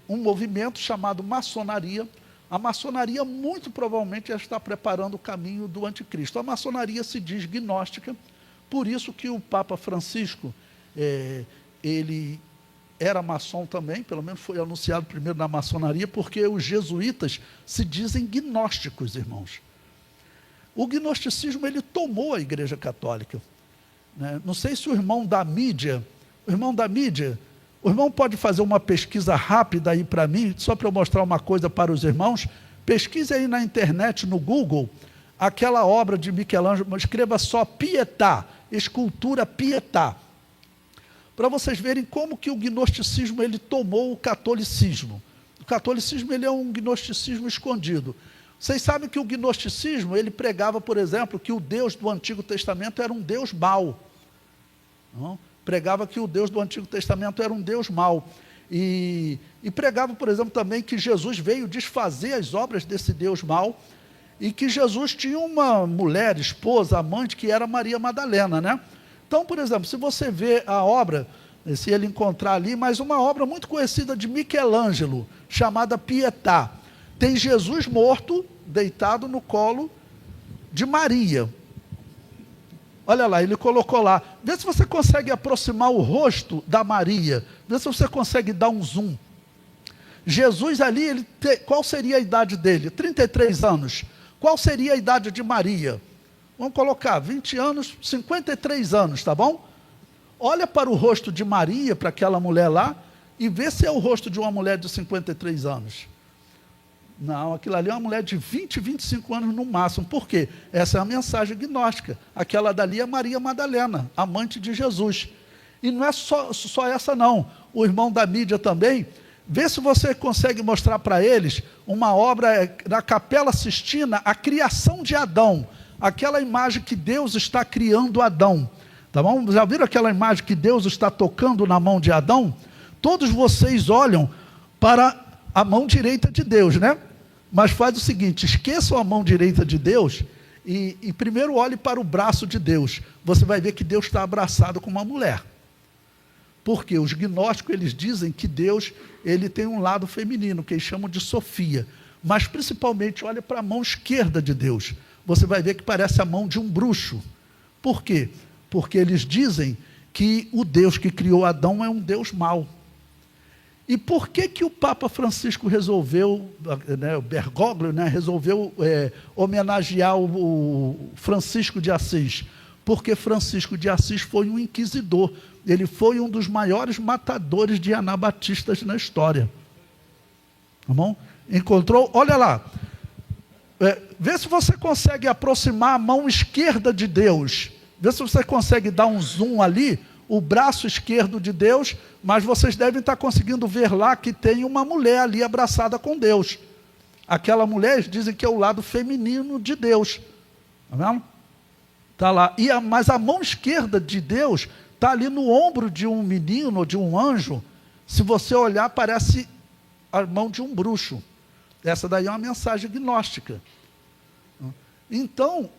um movimento chamado maçonaria. A maçonaria muito provavelmente já está preparando o caminho do anticristo. A maçonaria se diz gnóstica, por isso que o Papa Francisco, ele era maçom também, pelo menos foi anunciado primeiro na maçonaria, porque os jesuítas se dizem gnósticos, irmãos. O gnosticismo, ele tomou a Igreja Católica, né? Não sei se o irmão da mídia, o irmão pode fazer uma pesquisa rápida aí para mim, só para eu mostrar uma coisa para os irmãos. Pesquise aí na internet, no Google, aquela obra de Michelangelo, escreva só Pietà, escultura Pietà, para vocês verem como que o gnosticismo ele tomou o catolicismo. O catolicismo ele é um gnosticismo escondido. Vocês sabem que o gnosticismo ele pregava, por exemplo, que o Deus do Antigo Testamento era um Deus mau. Não? Pregava que o Deus do Antigo Testamento era um Deus mau. E pregava, por exemplo, também que Jesus veio desfazer as obras desse Deus mau, e que Jesus tinha uma mulher, esposa, amante, que era Maria Madalena, né? Então, por exemplo, se você vê a obra, se ele encontrar ali, mas uma obra muito conhecida de Michelangelo, chamada Pietà, tem Jesus morto, deitado no colo de Maria. Olha lá, ele colocou lá. Vê se você consegue aproximar o rosto da Maria. Vê se você consegue dar um zoom. Jesus ali, qual seria a idade dele? 33 anos. Qual seria a idade de Maria? Vamos colocar 20 anos, 53 anos, tá bom? Olha para o rosto de Maria, para aquela mulher lá, e vê se é o rosto de uma mulher de 53 anos. Não, aquilo ali é uma mulher de 20, 25 anos no máximo. Por quê? Essa é a mensagem gnóstica. Aquela dali é Maria Madalena, amante de Jesus. E não é só essa não. O irmão da mídia também, vê se você consegue mostrar para eles uma obra da Capela Sistina, a criação de Adão. Aquela imagem que Deus está criando Adão. Tá bom? Já viram aquela imagem que Deus está tocando na mão de Adão? Todos vocês olham para a mão direita de Deus, né? Mas faz o seguinte, esqueçam a mão direita de Deus e primeiro olhe para o braço de Deus. Você vai ver que Deus está abraçado com uma mulher. Porque os gnósticos, eles dizem que Deus, ele tem um lado feminino, que eles chamam de Sofia. Mas principalmente, olha para a mão esquerda de Deus. Você vai ver que parece a mão de um bruxo. Por quê? Porque eles dizem que o Deus que criou Adão é um Deus mau. E por que o Papa Francisco resolveu, o Bergoglio, resolveu homenagear o Francisco de Assis? Porque Francisco de Assis foi um inquisidor. Ele foi um dos maiores matadores de anabatistas na história. Tá bom? Encontrou? Olha lá. Vê se você consegue aproximar a mão esquerda de Deus. Vê se você consegue dar um zoom ali, o braço esquerdo de Deus, mas vocês devem estar conseguindo ver lá que tem uma mulher ali abraçada com Deus. Aquela mulher, eles dizem que é o lado feminino de Deus. Está vendo? Está lá. Mas a mão esquerda de Deus está ali no ombro de um menino, de um anjo, Se você olhar, parece a mão de um bruxo. Essa daí é uma mensagem gnóstica. Então,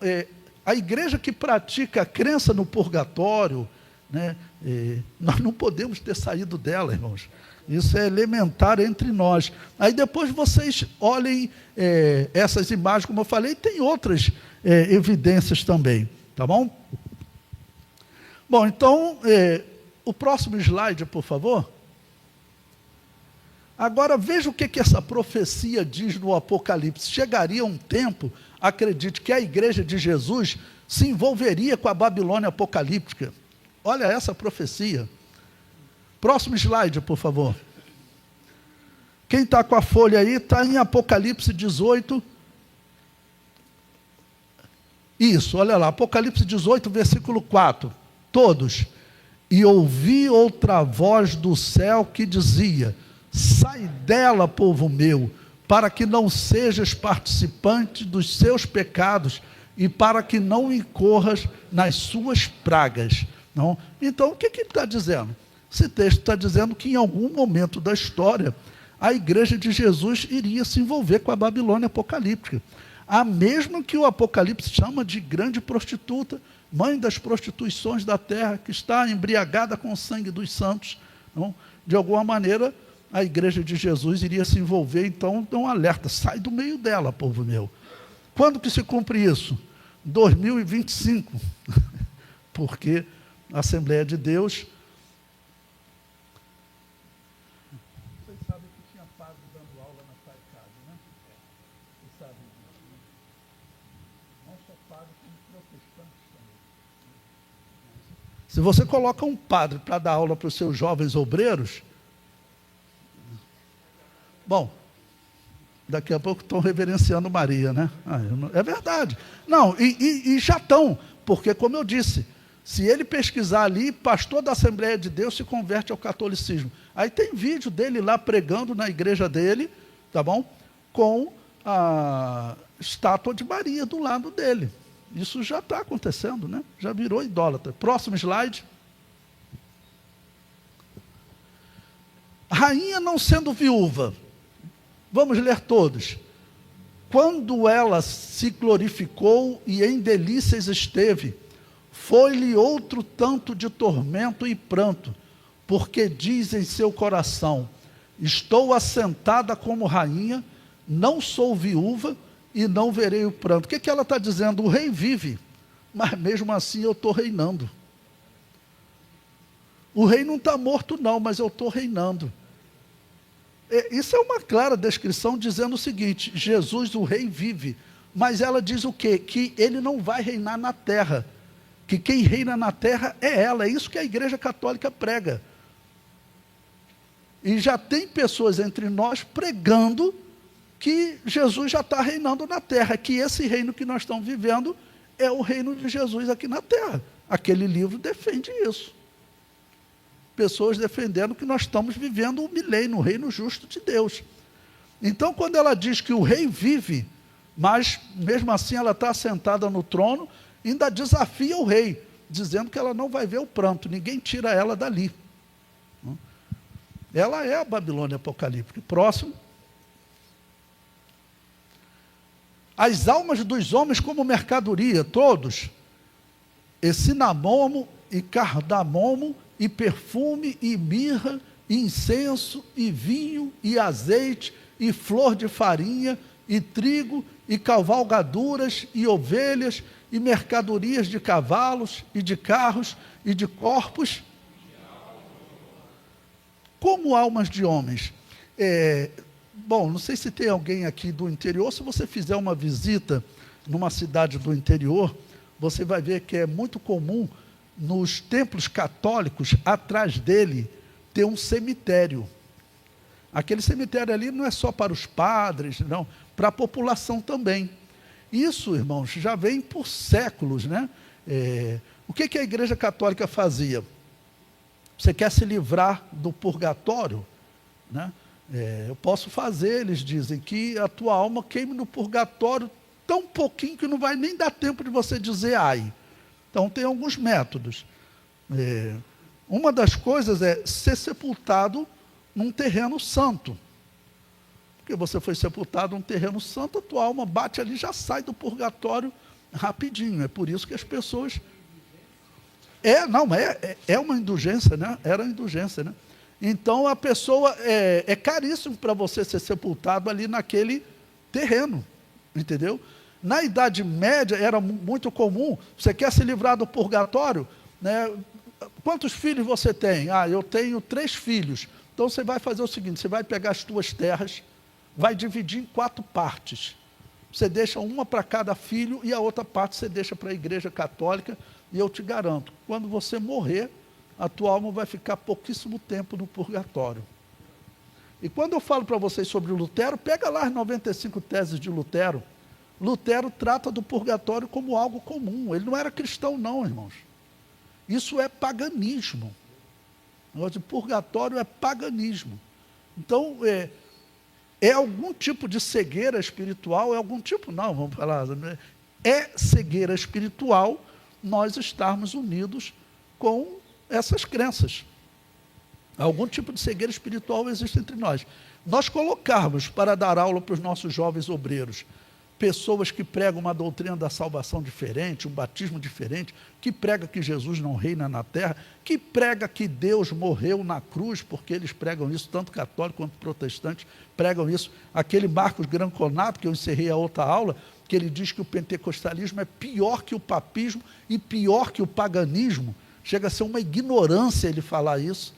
a igreja que pratica a crença no purgatório, né, nós não podemos ter saído dela, irmãos. Isso é elementar entre nós. Aí depois vocês olhem essas imagens, como eu falei, tem outras evidências também, tá bom? Bom, então, o próximo slide, por favor. Agora, veja o que essa profecia diz no Apocalipse. Chegaria um tempo, acredite, que a igreja de Jesus se envolveria com a Babilônia apocalíptica. Olha essa profecia. Próximo slide, por favor. Quem está com a folha aí, está em Apocalipse 18. Isso, olha lá, Apocalipse 18, versículo 4. Todos. E ouvi outra voz do céu que dizia: sai dela, povo meu, para que não sejas participante dos seus pecados e para que não incorras nas suas pragas. Não? Então, o que ele está dizendo? Esse texto está dizendo que em algum momento da história, a igreja de Jesus iria se envolver com a Babilônia apocalíptica. A mesma que o Apocalipse chama de grande prostituta, mãe das prostituições da terra, que está embriagada com o sangue dos santos. Não? De alguma maneira, a igreja de Jesus iria se envolver, então, dá um alerta: sai do meio dela, povo meu. Quando que se cumpre isso? 2025. Porque a Assembleia de Deus... Vocês sabem que tinha padre dando aula na Taicado, né? Vocês sabem disso, né? Não só padre, como protestantes também. Se você coloca um padre para dar aula para os seus jovens obreiros... Bom, daqui a pouco estão reverenciando Maria, né? É verdade. Não, e já estão, porque, como eu disse, se ele pesquisar ali, pastor da Assembleia de Deus se converte ao catolicismo. Aí tem vídeo dele lá pregando na igreja dele, tá bom? Com a estátua de Maria do lado dele. Isso já está acontecendo, né? Já virou idólatra. Próximo slide. Rainha não sendo viúva. Vamos ler todos. Quando ela se glorificou e em delícias esteve, foi-lhe outro tanto de tormento e pranto, porque diz em seu coração: estou assentada como rainha, não sou viúva e não verei o pranto. O que ela está dizendo? O rei vive, mas mesmo assim eu estou reinando. O rei não está morto não, mas eu estou reinando. Isso é uma clara descrição dizendo o seguinte: Jesus, o rei, vive. Mas ela diz o quê? Que ele não vai reinar na terra. Que quem reina na terra é ela. É isso que a Igreja Católica prega. E já tem pessoas entre nós pregando que Jesus já está reinando na terra. Que esse reino que nós estamos vivendo é o reino de Jesus aqui na terra. Aquele livro defende isso. Pessoas defendendo que nós estamos vivendo o milênio, o reino justo de Deus. Então, quando ela diz que o rei vive, mas mesmo assim ela está sentada no trono, ainda desafia o rei, dizendo que ela não vai ver o pranto, ninguém tira ela dali. Ela é a Babilônia apocalíptica. Próximo. As almas dos homens como mercadoria, todos, e cinamomo, e cardamomo, e perfume, e mirra, e incenso, e vinho, e azeite, e flor de farinha, e trigo, e cavalgaduras, e ovelhas, e mercadorias de cavalos, e de carros, e de corpos, como almas de homens. Bom, não sei se tem alguém aqui do interior. Se você fizer uma visita numa cidade do interior, você vai ver que é muito comum nos templos católicos, atrás dele, ter um cemitério. Aquele cemitério ali não é só para os padres, não, para a população também. Isso, irmãos, já vem por séculos, né? O que a Igreja Católica fazia? Você quer se livrar do purgatório, né? Eu posso fazer, eles dizem, que a tua alma queime no purgatório tão pouquinho que não vai nem dar tempo de você dizer ai. Então, tem alguns métodos. Uma das coisas é ser sepultado num terreno santo. Porque você foi sepultado num terreno santo, a tua alma bate ali e já sai do purgatório rapidinho. É por isso que as pessoas... É uma indulgência, né? Era indulgência, né? Então a pessoa, é caríssimo para você ser sepultado ali naquele terreno, entendeu? Na Idade Média era muito comum, você quer se livrar do purgatório, né? Quantos filhos você tem? Eu tenho 3 filhos. Então você vai fazer o seguinte, você vai pegar as tuas terras, vai dividir em 4 partes. Você deixa uma para cada filho e a outra parte você deixa para a Igreja Católica, e eu te garanto, quando você morrer, a tua alma vai ficar pouquíssimo tempo no purgatório. E quando eu falo para vocês sobre Lutero, pega lá as 95 teses de Lutero. Lutero trata do purgatório como algo comum. Ele não era cristão não, irmãos. Isso é paganismo. O negócio de purgatório é paganismo. Então, é algum tipo de cegueira espiritual, vamos falar, é cegueira espiritual nós estarmos unidos com essas crenças. Algum tipo de cegueira espiritual existe entre nós. Nós colocarmos para dar aula para os nossos jovens obreiros pessoas que pregam uma doutrina da salvação diferente, um batismo diferente, que prega que Jesus não reina na terra, que prega que Deus morreu na cruz, porque eles pregam isso, tanto católicos quanto protestantes pregam isso. Aquele Marcos Granconato, que eu encerrei a outra aula, que ele diz que o pentecostalismo é pior que o papismo e pior que o paganismo. Chega a ser uma ignorância ele falar isso,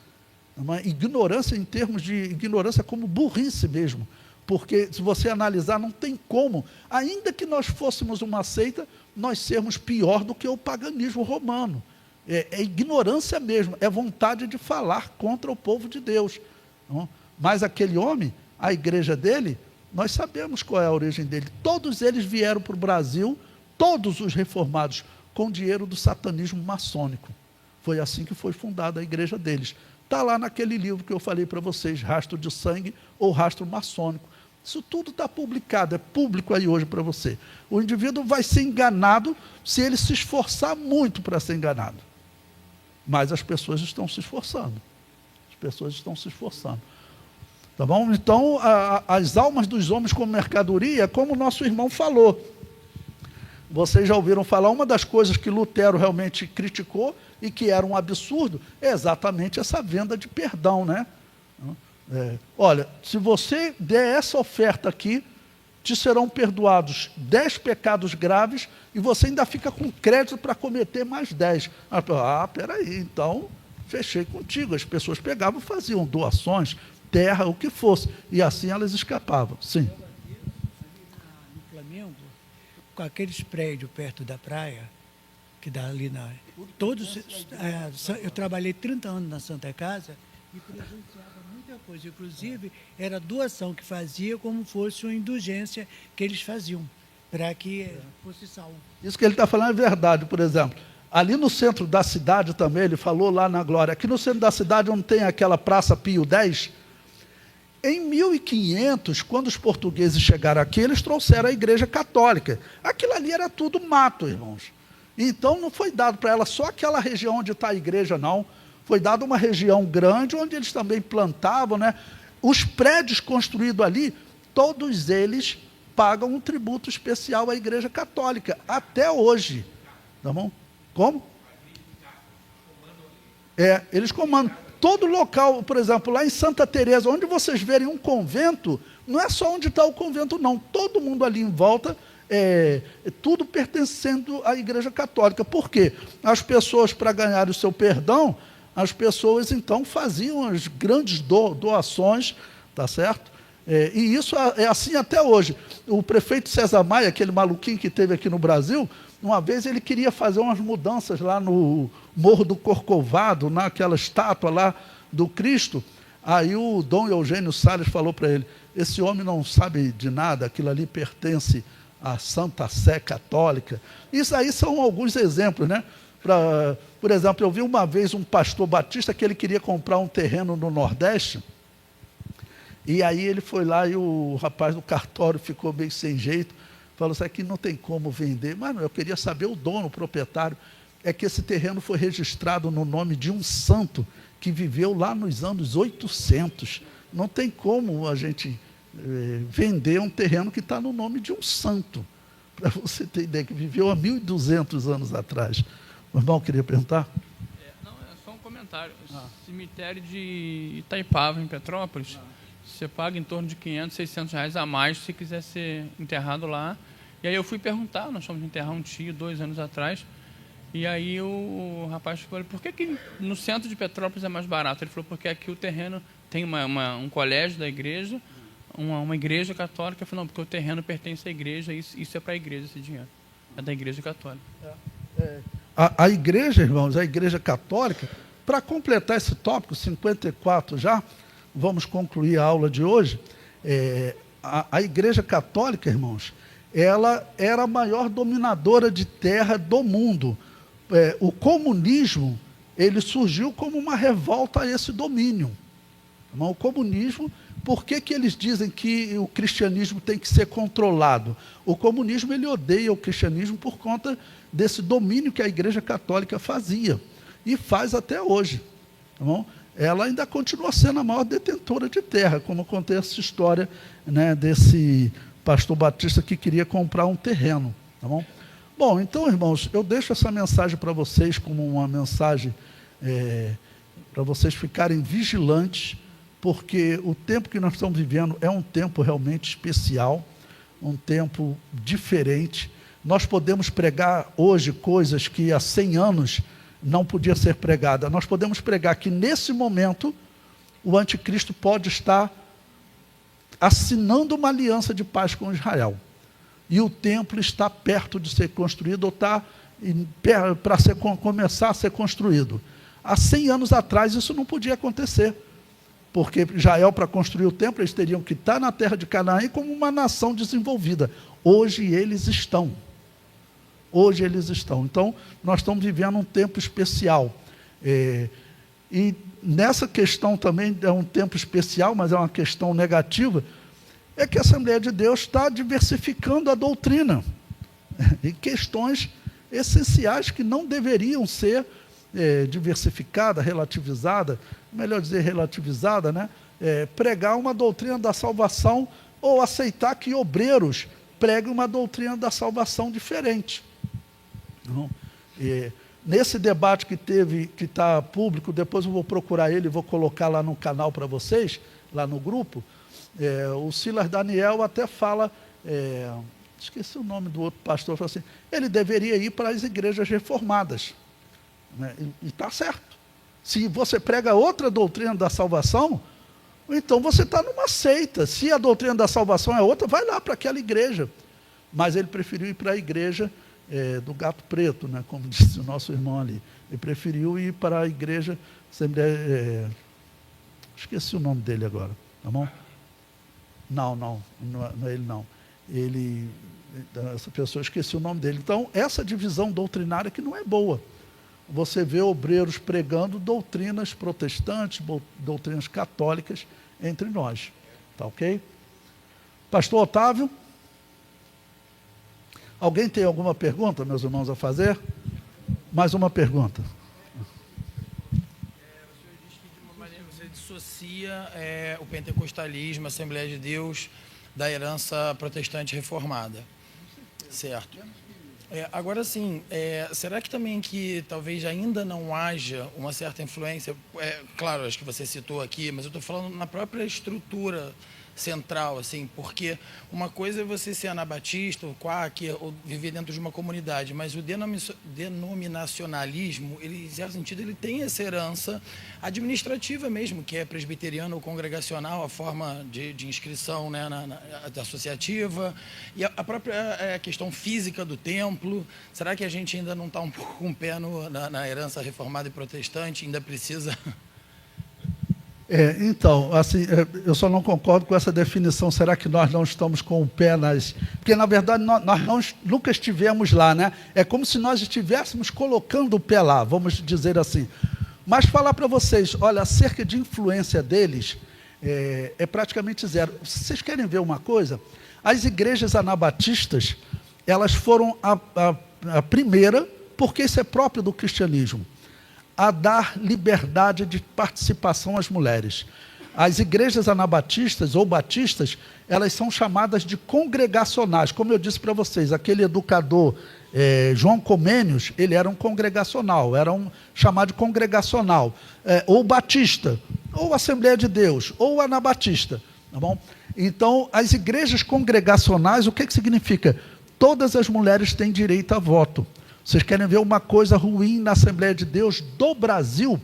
uma ignorância em termos de ignorância como burrice mesmo, porque se você analisar, não tem como, ainda que nós fôssemos uma seita, nós sermos pior do que o paganismo romano. É ignorância mesmo, é vontade de falar contra o povo de Deus. Não? Mas aquele homem, a igreja dele, nós sabemos qual é a origem dele. Todos eles vieram para o Brasil, todos os reformados, com dinheiro do satanismo maçônico. Foi assim que foi fundada a igreja deles. Está lá naquele livro que eu falei para vocês, Rastro de Sangue ou Rastro Maçônico. Isso tudo está publicado, é público aí hoje para você. O indivíduo vai ser enganado se ele se esforçar muito para ser enganado. Mas as pessoas estão se esforçando. As pessoas estão se esforçando. Tá bom? Então, as almas dos homens como mercadoria, como o nosso irmão falou. Vocês já ouviram falar, uma das coisas que Lutero realmente criticou e que era um absurdo, é exatamente essa venda de perdão, né? Olha, se você der essa oferta aqui, te serão perdoados 10 pecados graves e você ainda fica com crédito para cometer mais 10. Peraí, então fechei contigo. As pessoas pegavam, faziam doações, terra, o que fosse, e assim elas escapavam. Sim. No Flamengo, com aqueles prédios perto da praia, que dá ali na... eu trabalhei 30 anos na Santa Casa e presenciava muita coisa. Inclusive, era doação que fazia como fosse uma indulgência que eles faziam, para que fosse salvo. Isso que ele está falando é verdade, por exemplo. Ali no centro da cidade também, ele falou lá na Glória, aqui no centro da cidade onde tem aquela Praça Pio X, em 1500, quando os portugueses chegaram aqui, eles trouxeram a Igreja Católica. Aquilo ali era tudo mato, irmãos. Então, não foi dado para ela só aquela região onde está a igreja, não. Foi dada uma região grande, onde eles também plantavam, né? Os prédios construídos ali, todos eles pagam um tributo especial à Igreja Católica, até hoje. Tá bom? Como? Eles comandam. Todo local, por exemplo, lá em Santa Teresa, onde vocês verem um convento, não é só onde está o convento, não. Todo mundo ali em volta... tudo pertencendo à Igreja Católica. Por quê? As pessoas, para ganhar o seu perdão, as pessoas, então, faziam as grandes doações, tá certo? E isso é assim até hoje. O prefeito César Maia, aquele maluquinho que teve aqui no Brasil, uma vez ele queria fazer umas mudanças lá no Morro do Corcovado, naquela estátua lá do Cristo. Aí o Dom Eugênio Salles falou para ele, esse homem não sabe de nada, aquilo ali pertence a Santa Sé Católica. Isso aí são alguns exemplos, né? Por exemplo, eu vi uma vez um pastor batista que ele queria comprar um terreno no Nordeste, e aí ele foi lá e o rapaz do cartório ficou meio sem jeito, falou, isso aqui não tem como vender. Mano, eu queria saber o dono, o proprietário. É que esse terreno foi registrado no nome de um santo que viveu lá nos anos 800. Não tem como a gente vender um terreno que está no nome de um santo, para você ter ideia, que viveu há 1.200 anos atrás. O irmão queria perguntar? Não, é só um comentário. Cemitério de Itaipava, em Petrópolis, você paga em torno de 500, 600 reais a mais se quiser ser enterrado lá. E aí eu fui perguntar, nós fomos enterrar um tio 2 anos atrás, e aí o rapaz falou, por que no centro de Petrópolis é mais barato? Ele falou, porque aqui o terreno tem um colégio da igreja, uma igreja católica. Eu falei, não, porque o terreno pertence à igreja, isso é para a igreja, esse dinheiro. É da igreja católica. A igreja, irmãos, a igreja católica, para completar esse tópico, 54 já, vamos concluir a aula de hoje, a igreja católica, irmãos, ela era a maior dominadora de terra do mundo. O comunismo, ele surgiu como uma revolta a esse domínio. O comunismo, por que eles dizem que o cristianismo tem que ser controlado? O comunismo, ele odeia o cristianismo por conta desse domínio que a igreja católica fazia, e faz até hoje. Tá bom? Ela ainda continua sendo a maior detentora de terra, como eu contei essa história, né, desse pastor batista que queria comprar um terreno. Tá bom? Bom, então, irmãos, eu deixo essa mensagem para vocês como uma mensagem para vocês ficarem vigilantes, porque o tempo que nós estamos vivendo é um tempo realmente especial, um tempo diferente. Nós podemos pregar hoje coisas que há 100 anos não podia ser pregada. Nós podemos pregar que nesse momento o anticristo pode estar assinando uma aliança de paz com Israel. E o templo está perto de ser construído, ou está para começar a ser construído. Há 100 anos atrás isso não podia acontecer, porque Israel, para construir o templo, eles teriam que estar na terra de Canaã como uma nação desenvolvida. Hoje eles estão. Hoje eles estão. Então, nós estamos vivendo um tempo especial. E nessa questão também é um tempo especial, mas é uma questão negativa, é que a Assembleia de Deus está diversificando a doutrina em questões essenciais que não deveriam ser diversificada, relativizada, melhor dizer relativizada, né? Pregar uma doutrina da salvação ou aceitar que obreiros preguem uma doutrina da salvação diferente. Não? Nesse debate que teve, que está público, depois eu vou procurar ele e vou colocar lá no canal para vocês, lá no grupo, o Silas Daniel até fala, esqueci o nome do outro pastor, falou assim, ele deveria ir para as igrejas reformadas. Né? E está certo. Se você prega outra doutrina da salvação, então você está numa seita. Se a doutrina da salvação é outra, vai lá para aquela igreja. Mas ele preferiu ir para a igreja do gato preto, né? Como disse o nosso irmão ali. Ele preferiu ir para a igreja, esqueci o nome dele agora, tá bom? Não é ele não. Essa pessoa, esqueci o nome dele. Então, essa divisão doutrinária que não é boa. Você vê obreiros pregando doutrinas protestantes, doutrinas católicas entre nós. Tá ok? Pastor Otávio? Alguém tem alguma pergunta, meus irmãos, a fazer? Mais uma pergunta. O senhor diz que de uma maneira você dissocia o pentecostalismo, a Assembleia de Deus, da herança protestante reformada. Certo. Agora sim, será que também que talvez ainda não haja uma certa influência, claro, acho que você citou aqui, mas eu estou falando na própria estrutura central, assim, porque uma coisa é você ser anabatista, ou quaker, ou viver dentro de uma comunidade, mas o denominacionalismo, ele, em certo sentido, ele tem essa herança administrativa mesmo, que é presbiteriana ou congregacional, a forma de inscrição, né, associativa, e a própria questão física do templo. Será que a gente ainda não está um pouco com o pé na herança reformada e protestante, ainda precisa... Então, assim, eu só não concordo com essa definição. Será que nós não estamos com o pé nas... Porque, na verdade, nós nunca estivemos lá, né? É como se nós estivéssemos colocando o pé lá, vamos dizer assim. Mas falar para vocês, olha, acerca de influência deles, é praticamente zero. Vocês querem ver uma coisa? As igrejas anabatistas, elas foram a primeira, porque isso é próprio do cristianismo, a dar liberdade de participação às mulheres. As igrejas anabatistas ou batistas, elas são chamadas de congregacionais. Como eu disse para vocês, aquele educador João Comênios, ele era um congregacional, chamado de congregacional, ou batista, ou Assembleia de Deus, ou anabatista, tá bom? Então, as igrejas congregacionais, o que significa? Todas as mulheres têm direito a voto. Vocês querem ver uma coisa ruim na Assembleia de Deus do Brasil?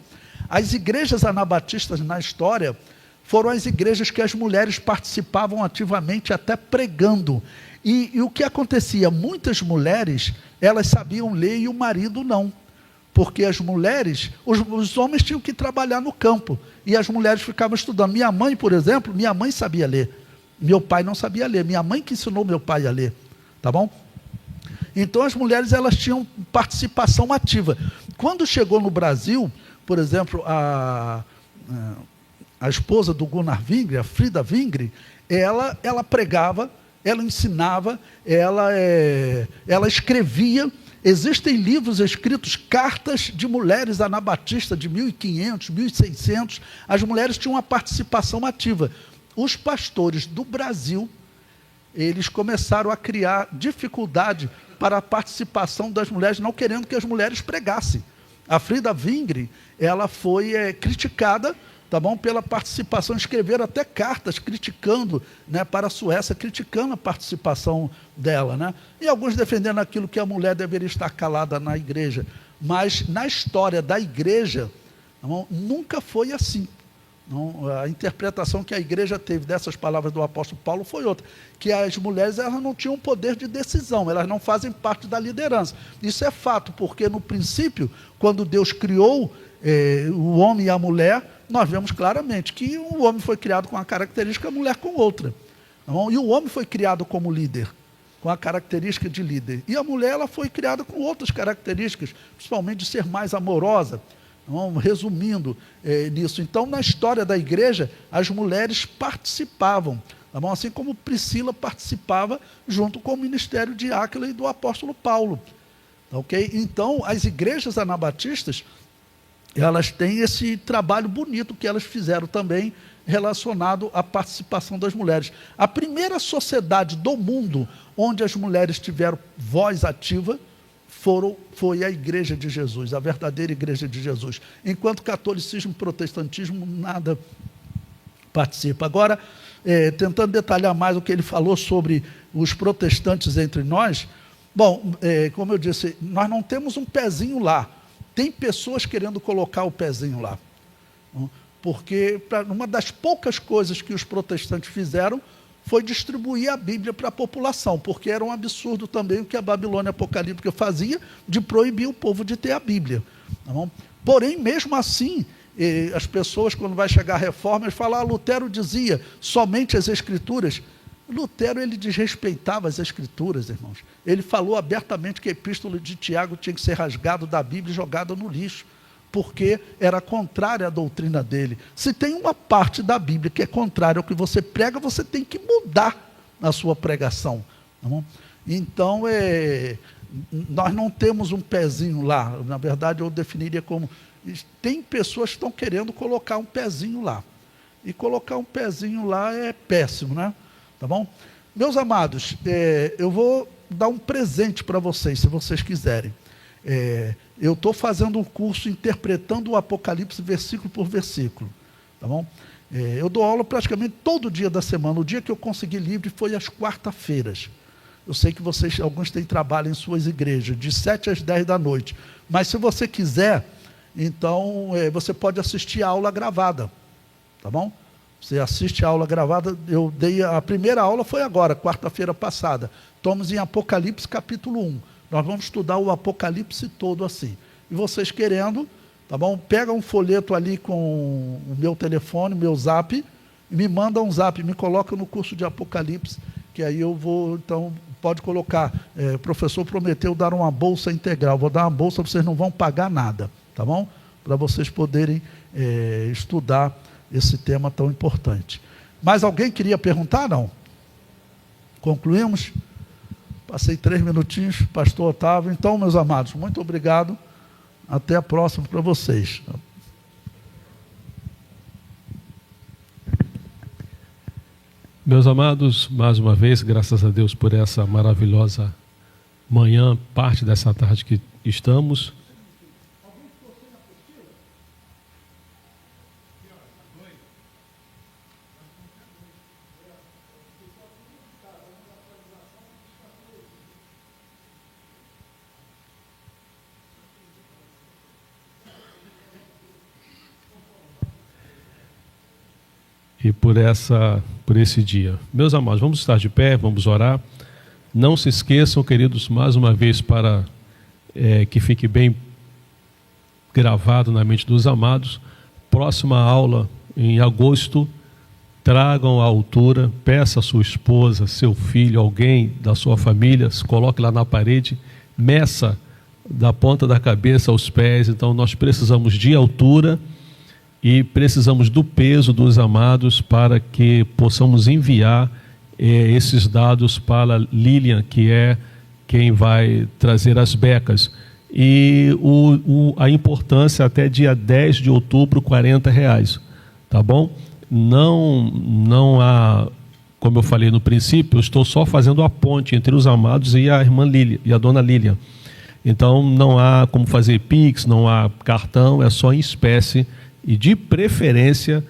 As igrejas anabatistas na história foram as igrejas que as mulheres participavam ativamente, até pregando. E o que acontecia? Muitas mulheres, elas sabiam ler e o marido não. Porque as mulheres, os homens tinham que trabalhar no campo, e as mulheres ficavam estudando. Minha mãe, por exemplo, minha mãe sabia ler. Meu pai não sabia ler. Minha mãe que ensinou meu pai a ler. Tá bom? Então, as mulheres, elas tinham participação ativa. Quando chegou no Brasil, por exemplo, a esposa do Gunnar Wingre, a Frida Wingre, ela pregava, ela ensinava, ela escrevia. Existem livros escritos, cartas de mulheres anabatistas de 1500, 1600. As mulheres tinham uma participação ativa. Os pastores do Brasil, eles começaram a criar dificuldade para a participação das mulheres, não querendo que as mulheres pregassem. A Frida Wingre, ela foi criticada, tá bom, pela participação, escreveram até cartas criticando, né, para a Suécia, criticando a participação dela, né? E alguns defendendo aquilo que a mulher deveria estar calada na igreja. Mas na história da igreja, tá bom, nunca foi assim. Não, a interpretação que a igreja teve dessas palavras do apóstolo Paulo foi outra, que as mulheres, elas não tinham poder de decisão, elas não fazem parte da liderança. Isso é fato, porque no princípio, quando Deus criou o homem e a mulher, nós vemos claramente que o homem foi criado com uma característica, a mulher com outra. Não? E o homem foi criado como líder, com a característica de líder. E a mulher, ela foi criada com outras características, principalmente de ser mais amorosa. Então, resumindo nisso, então, na história da igreja, as mulheres participavam, tá bom? Assim como Priscila participava junto com o ministério de Áquila e do apóstolo Paulo. Okay? Então, as igrejas anabatistas, elas têm esse trabalho bonito que elas fizeram também relacionado à participação das mulheres. A primeira sociedade do mundo onde as mulheres tiveram voz ativa foi a Igreja de Jesus, a verdadeira Igreja de Jesus. Enquanto catolicismo e protestantismo, nada participa. Agora, tentando detalhar mais o que ele falou sobre os protestantes entre nós, bom, como eu disse, nós não temos um pezinho lá. Tem pessoas querendo colocar o pezinho lá. Porque uma das poucas coisas que os protestantes fizeram foi distribuir a Bíblia para a população, porque era um absurdo também o que a Babilônia apocalíptica fazia, de proibir o povo de ter a Bíblia. Tá bom? Porém, mesmo assim, as pessoas, quando vai chegar a reforma, eles falam, Lutero dizia somente as Escrituras. Lutero, ele desrespeitava as Escrituras, irmãos. Ele falou abertamente que a epístola de Tiago tinha que ser rasgada da Bíblia e jogada no lixo, porque era contrária à doutrina dele. Se tem uma parte da Bíblia que é contrária ao que você prega, você tem que mudar a sua pregação. Tá bom? Então, nós não temos um pezinho lá. Na verdade, eu definiria como... Tem pessoas que estão querendo colocar um pezinho lá. E colocar um pezinho lá é péssimo, né? Tá bom? Meus amados, eu vou dar um presente para vocês, se vocês quiserem. Eu estou fazendo um curso interpretando o Apocalipse versículo por versículo, tá bom? Eu dou aula praticamente todo dia da semana. O dia que eu consegui livre foi às quarta-feiras. Eu sei que vocês, alguns têm trabalho em suas igrejas, de 7 às 10 da noite. Mas se você quiser, então você pode assistir a aula gravada, tá bom? Você assiste a aula gravada. Eu dei a primeira aula foi agora, quarta-feira passada. Estamos em Apocalipse capítulo 1. Nós vamos estudar o Apocalipse todo assim. E vocês querendo, tá bom? Pega um folheto ali com o meu telefone, o meu zap, e me manda um zap, me coloca no curso de Apocalipse, que aí eu vou, então, pode colocar, o professor prometeu dar uma bolsa integral, vou dar uma bolsa, vocês não vão pagar nada, tá bom? Para vocês poderem estudar esse tema tão importante. Mais alguém queria perguntar, não? Concluímos? Passei 3 minutinhos, pastor Otávio. Então, meus amados, muito obrigado. Até a próxima para vocês. Meus amados, mais uma vez, graças a Deus por essa maravilhosa manhã, parte dessa tarde que estamos. E por esse dia. Meus amados, vamos estar de pé, vamos orar. Não se esqueçam, queridos, mais uma vez, para que fique bem gravado na mente dos amados, próxima aula em agosto, tragam a altura, peça a sua esposa, seu filho, alguém da sua família, se coloque lá na parede, meça da ponta da cabeça aos pés. Então nós precisamos de altura e precisamos do peso dos amados para que possamos enviar esses dados para Lilian, que é quem vai trazer as becas. E a importância até dia 10 de outubro, R$40, tá bom? Não há, como eu falei no princípio, eu estou só fazendo a ponte entre os amados e a irmã Lilian, e a dona Lilian. Então não há como fazer Pix, não há cartão, é só em espécie. E de preferência,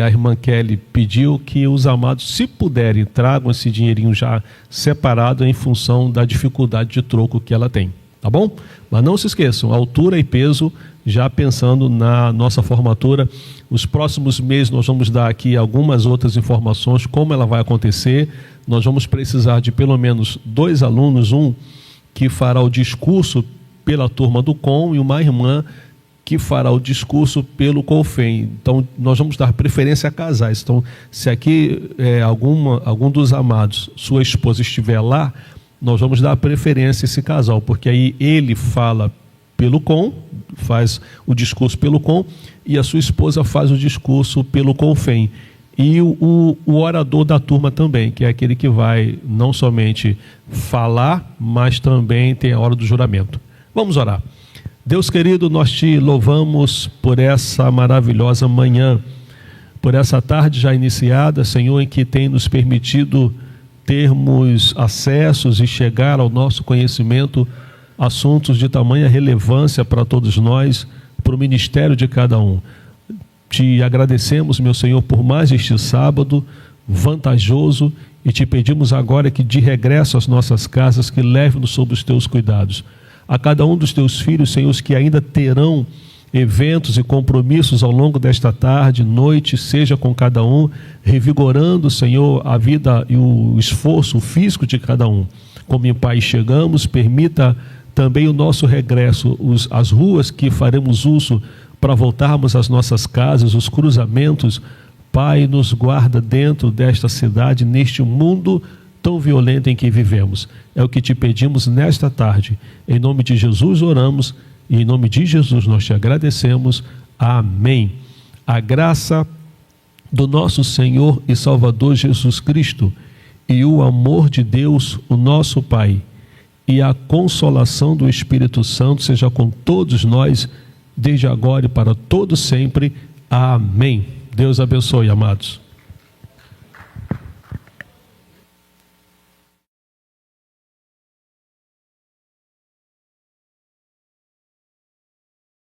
a irmã Kelly pediu que os amados, se puderem, tragam esse dinheirinho já separado em função da dificuldade de troco que ela tem, tá bom? Mas não se esqueçam, altura e peso, já pensando na nossa formatura. Os próximos meses nós vamos dar aqui algumas outras informações, como ela vai acontecer. Nós vamos precisar de pelo menos 2 alunos, um que fará o discurso pela turma do COM e uma irmã que fará o discurso pelo CONFEM. Então, nós vamos dar preferência a casais. Então, se aqui algum dos amados, sua esposa estiver lá, nós vamos dar preferência a esse casal, porque aí ele fala pelo COM, faz o discurso pelo COM, e a sua esposa faz o discurso pelo CONFEM. E o orador da turma também, que é aquele que vai não somente falar, mas também tem a hora do juramento. Vamos orar. Deus querido, nós te louvamos por essa maravilhosa manhã, por essa tarde já iniciada, Senhor, em que tem nos permitido termos acessos e chegar ao nosso conhecimento assuntos de tamanha relevância para todos nós, para o ministério de cada um. Te agradecemos, meu Senhor, por mais este sábado vantajoso e te pedimos agora que de regresso às nossas casas, que leve-nos sob os teus cuidados. A cada um dos teus filhos, Senhor, que ainda terão eventos e compromissos ao longo desta tarde, noite, seja com cada um, revigorando, Senhor, a vida e o esforço físico de cada um. Como em Pai chegamos, permita também o nosso regresso, as ruas que faremos uso para voltarmos às nossas casas, os cruzamentos. Pai, nos guarda dentro desta cidade, neste mundo tão violento em que vivemos. É o que te pedimos nesta tarde. Em nome de Jesus oramos e em nome de Jesus nós te agradecemos. Amém. A graça do nosso Senhor e Salvador Jesus Cristo e o amor de Deus, o nosso Pai, e a consolação do Espírito Santo seja com todos nós, desde agora e para todo sempre. Amém. Deus abençoe, amados.